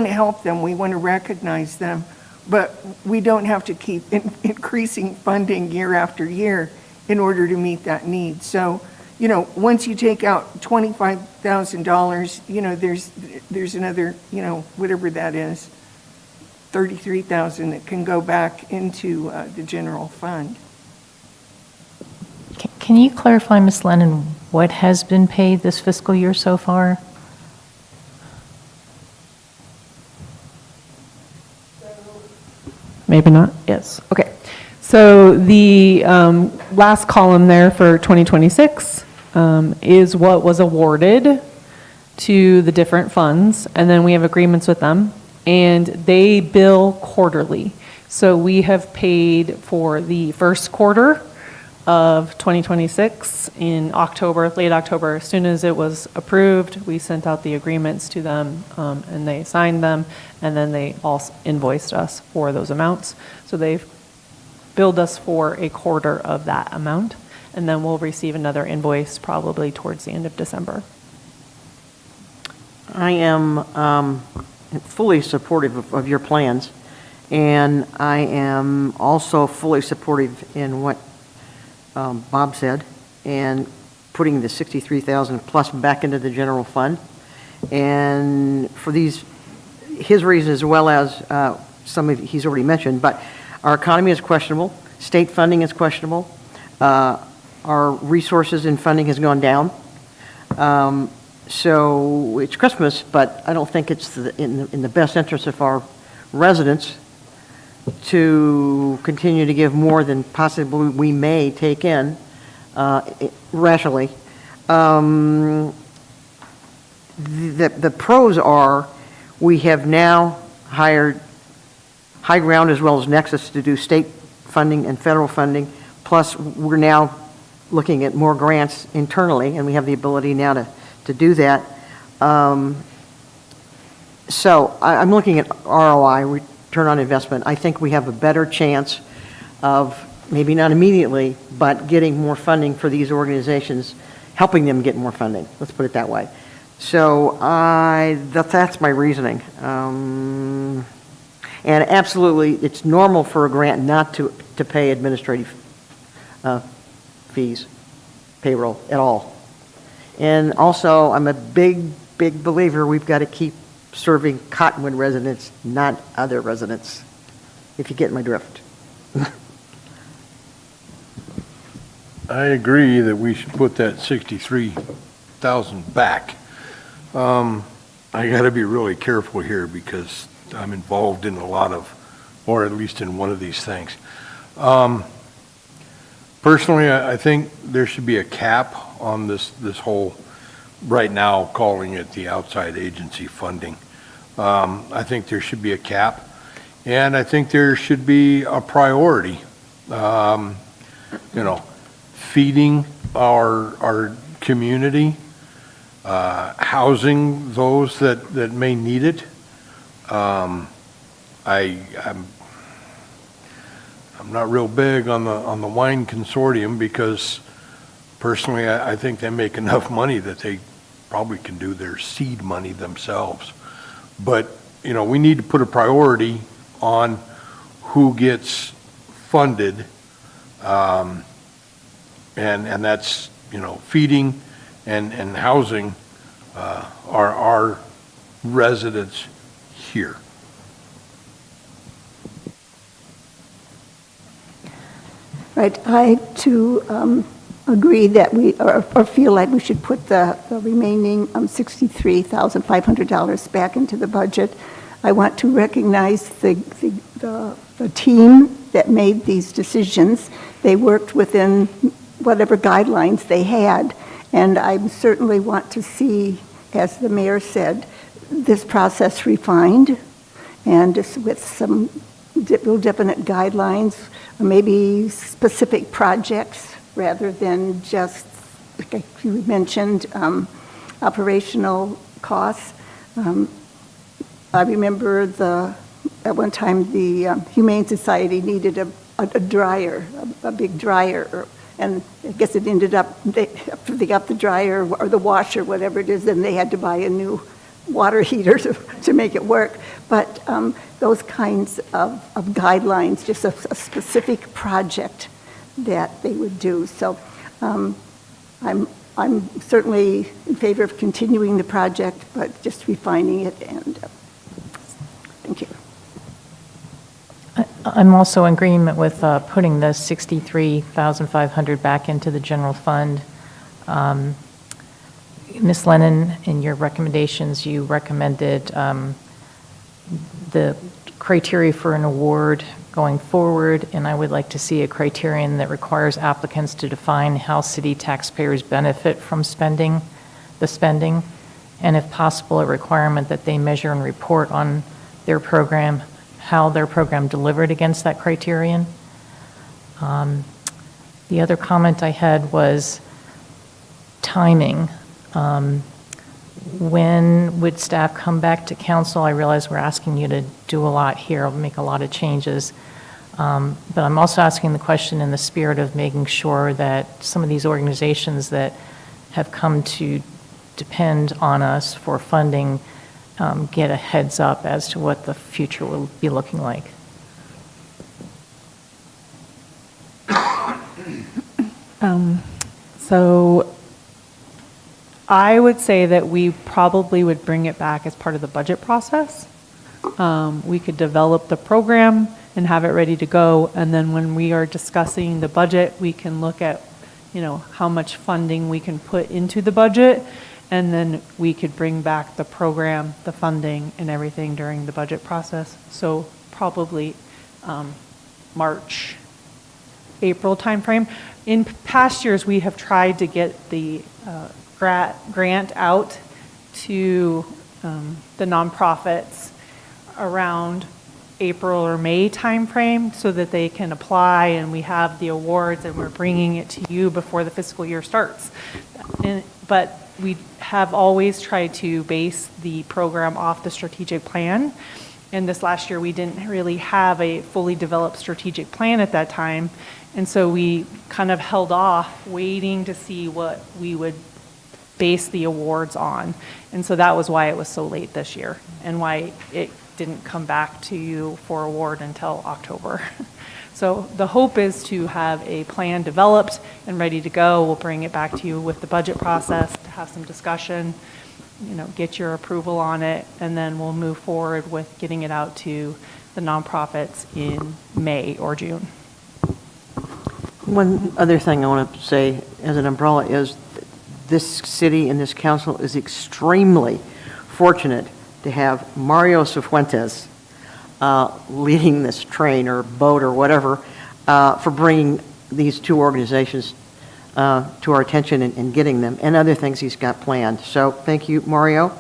help them, we want to recognize them, but we don't have to keep increasing funding year after year in order to meet that need. So, you know, once you take out $25,000, you know, there's another, you know, whatever that is, $33,000 that can go back into the general fund. Can you clarify, Ms. Lennon, what has been paid this fiscal year so far? Maybe not, yes, okay. So the last column there for 2026 is what was awarded to the different funds, and then we have agreements with them, and they bill quarterly. So we have paid for the first quarter of 2026 in October, late October. As soon as it was approved, we sent out the agreements to them, and they signed them, and then they all invoiced us for those amounts. So they've billed us for a quarter of that amount, and then we'll receive another invoice probably towards the end of December. I am fully supportive of your plans, and I am also fully supportive in what Bob said, and putting the $63,000 plus back into the general fund. And for his reasons, as well as some of he's already mentioned, but our economy is questionable, state funding is questionable, our resources and funding has gone down. So it's Christmas, but I don't think it's in the best interest of our residents to continue to give more than possibly we may take in rationally. The pros are we have now hired High Ground as well as Nexus to do state funding and federal funding, plus we're now looking at more grants internally, and we have the ability now to do that. So I'm looking at ROI, return on investment. I think we have a better chance of, maybe not immediately, but getting more funding for these organizations, helping them get more funding. Let's put it that way. So that's my reasoning. And absolutely, it's normal for a grant not to pay administrative fees, payroll at all. And also, I'm a big believer we've got to keep serving Cottonwood residents, not other residents, if you get my drift. I agree that we should put that 63,000 back. I got to be really careful here because I'm involved in a lot of, or at least in one of these things. Personally, I think there should be a cap on this whole, right now calling it the outside agency funding. I think there should be a cap, and I think there should be a priority. You know, feeding our community, housing those that may need it. I'm not real big on the wine consortium because personally I think they make enough money that they probably can do their seed money themselves. But you know, we need to put a priority on who gets funded, and that's, you know, feeding and housing our residents here. Right, I too agree that or feel like we should put the remaining $63,500 back into the budget. I want to recognize the team that made these decisions. They worked within whatever guidelines they had, and I certainly want to see, as the mayor said, this process refined and just with some real definite guidelines, maybe specific projects rather than just, like you mentioned, operational costs. I remember at one time the Humane Society needed a dryer, a big dryer, and I guess it ended up, after they got the dryer or the washer, whatever it is, then they had to buy a new water heater to make it work. But those kinds of guidelines, just a specific project that they would do. So I'm certainly in favor of continuing the project, but just refining it, and thank you. I'm also in agreement with putting the $63,500 back into the general fund. Ms. Lennon, in your recommendations, you recommended the criteria for an award going forward, and I would like to see a criterion that requires applicants to define how city taxpayers benefit from the spending, and if possible, a requirement that they measure and report on their program, how their program delivered against that criterion. The other comment I had was timing. When would staff come back to council? I realize we're asking you to do a lot here, make a lot of changes. But I'm also asking the question in the spirit of making sure that some of these organizations that have come to depend on us for funding get a heads up as to what the future will be looking like. So I would say that we probably would bring it back as part of the budget process. We could develop the program and have it ready to go, and then when we are discussing the budget, we can look at, how much funding we can put into the budget, and then we could bring back the program, the funding, and everything during the budget process. So probably March, April timeframe. In past years, we have tried to get the grant out to the nonprofits around April or May timeframe so that they can apply, and we have the awards and we're bringing it to you before the fiscal year starts. But we have always tried to base the program off the strategic plan. And this last year, we didn't really have a fully developed strategic plan at that time. And so we kind of held off waiting to see what we would base the awards on. And so that was why it was so late this year and why it didn't come back to you for award until October. So the hope is to have a plan developed and ready to go. We'll bring it back to you with the budget process to have some discussion, get your approval on it, and then we'll move forward with getting it out to the nonprofits in May or June. One other thing I want to say as an umbrella is this city and this council is extremely fortunate to have Mario Cifuentes leading this train or boat or whatever for bringing these two organizations to our attention and getting them, and other things he's got planned. So thank you, Mario,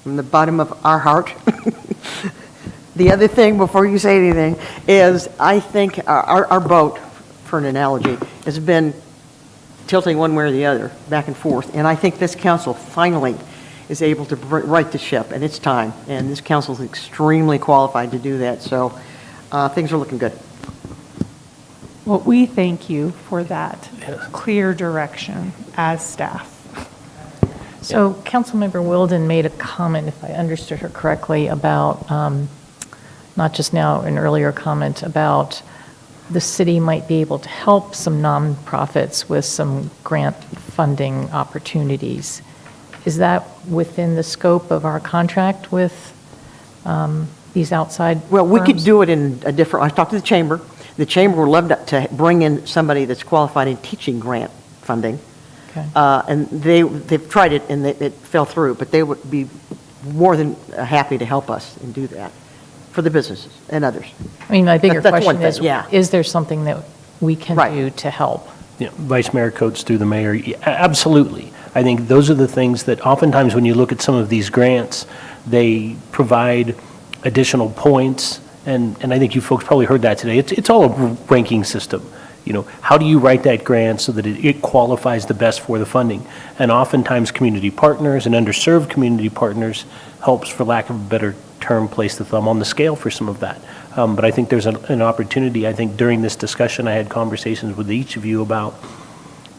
from the bottom of our heart. The other thing, before you say anything, is I think our boat, for an analogy, has been tilting one way or the other, back and forth, and I think this council finally is able to right the ship, and it's time, and this council is extremely qualified to do that, so things are looking good. Well, we thank you for that clear direction as staff. So Councilmember Wilden made a comment, if I understood her correctly, about, not just now, an earlier comment about the city might be able to help some nonprofits with some grant funding opportunities. Is that within the scope of our contract with these outside Well, we could firms? do it in a different, I talked to the chamber. The chamber would love to bring in somebody that's qualified in teaching grant funding. Okay. And they've tried it and it fell through, but they would be more than happy to help us and do that for the businesses and others. I mean, my bigger That's one question thing, is, yeah. is there something that we can Right. do to help? Yeah, Vice Mayor Coates through the mayor, yeah, absolutely. I think those are the things that oftentimes when you look at some of these grants, they provide additional points, and I think you folks probably heard that today. It's all a ranking system. You know, how do you write that grant so that it qualifies the best for the funding? And oftentimes community partners and underserved community partners helps, for lack of a better term, place the thumb on the scale for some of that. But I think there's an opportunity. I think during this discussion, I had conversations with each of you about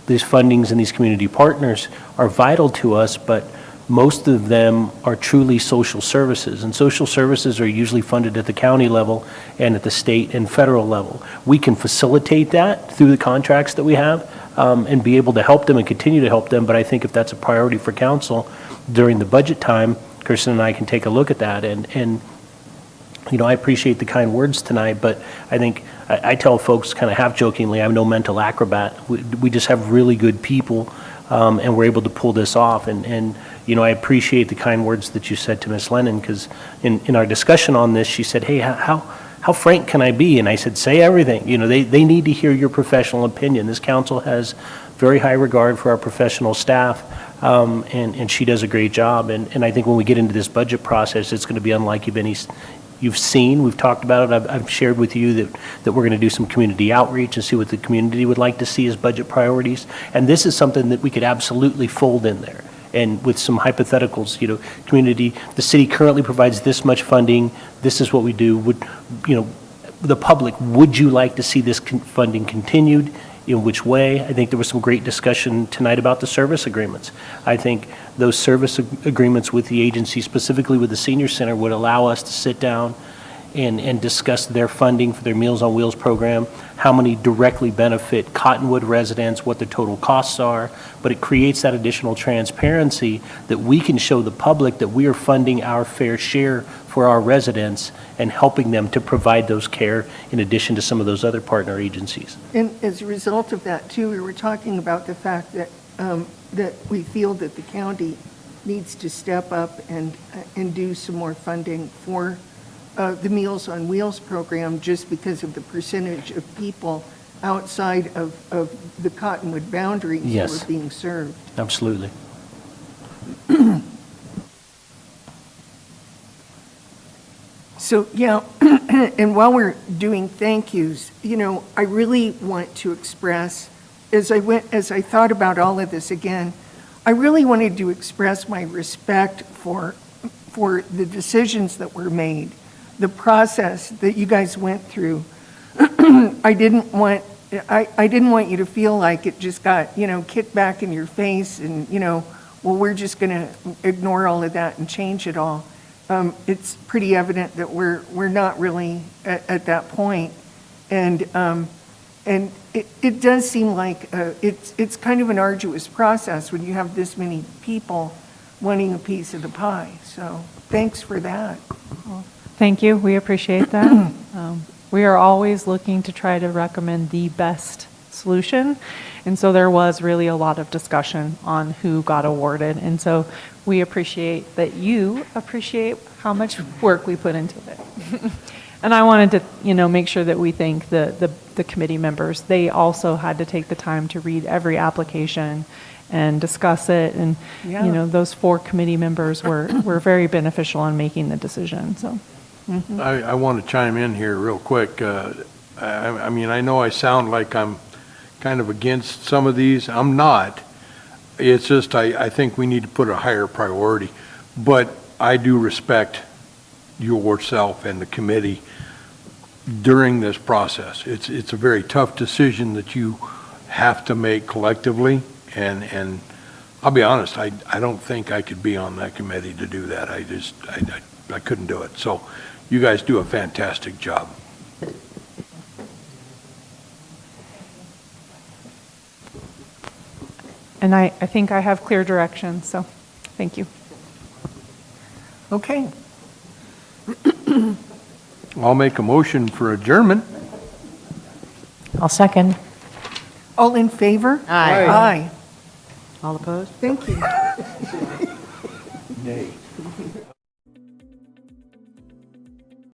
these fundings and these community partners are vital to us, but most of them are truly social services. And social services are usually funded at the county level and at the state and federal level. We can facilitate that through the contracts that we have and be able to help them and continue to help them. But I think if that's a priority for council during the budget time, Kirsten and I can take a look at that. And you know, I appreciate the kind words tonight, but I think I tell folks kind of half jokingly, I'm no mental acrobat. We just have really good people, and we're able to pull this off. And you know, I appreciate the kind words that you said to Ms. Lennon, because in our discussion on this, she said, hey, how frank can I be? And I said, say everything. You know, they need to hear your professional opinion. This council has very high regard for our professional staff, and she does a great job. And I think when we get into this budget process, it's going to be unlike you've seen. We've talked about it. I've shared with you that we're going to do some community outreach and see what the community would like to see as budget priorities. And this is something that we could absolutely fold in there. And with some hypotheticals, you know, community, the city currently provides this much funding. This is what we do. Would, you know, the public, would you like to see this funding continued? In which way? I think there was some great discussion tonight about the service agreements. I think those service agreements with the agency, specifically with the senior center, would allow us to sit down and discuss their funding for their Meals on Wheels program, how many directly benefit Cottonwood residents, what the total costs are, but it creates that additional transparency that we can show the public that we are funding our fair share for our residents and helping them to provide those care in addition to some of those other partner agencies. And as a result of that, too, we were talking about the fact that, that we feel that the county needs to step up and do some more funding for the Meals on Wheels program, just because of the percentage of people outside of the Cottonwood boundaries who Yes. are being served. Absolutely. So, yeah, and while we're doing thank yous, you know, I really want to express, as I thought about all of this again, I really wanted to express my respect for the decisions that were made, the process that you guys went through. I didn't want you to feel like it just got, you know, kicked back in your face and, you know, well, we're just going to ignore all of that and change it all. It's pretty evident that we're not really at that point. And it does seem like it's kind of an arduous process when you have this many people wanting a piece of the pie. So thanks for that. Thank you, we appreciate that. We are always looking to try to recommend the best solution, and so there was really a lot of discussion on who got awarded, and so we appreciate that you appreciate how much work we put into it. And I wanted to, you know, make sure that we thank the committee members. They also had to take the time to read every application and discuss it, and Yeah. you know, those 4 committee members were very beneficial in making the decision, so. I want to chime in here real quick. I mean, I know I sound like I'm kind of against some of these. I'm not. It's just I think we need to put a higher priority. But I do respect yourself and the committee during this process. It's a very tough decision that you have to make collectively. And I'll be honest, I don't think I could be on that committee to do that. I couldn't do it. So you guys do a fantastic job. And I think I have clear direction, so thank you. Okay. I'll make a motion for adjournment. I'll second. All in favor? Aye. Aye. All opposed? Thank you. Nay.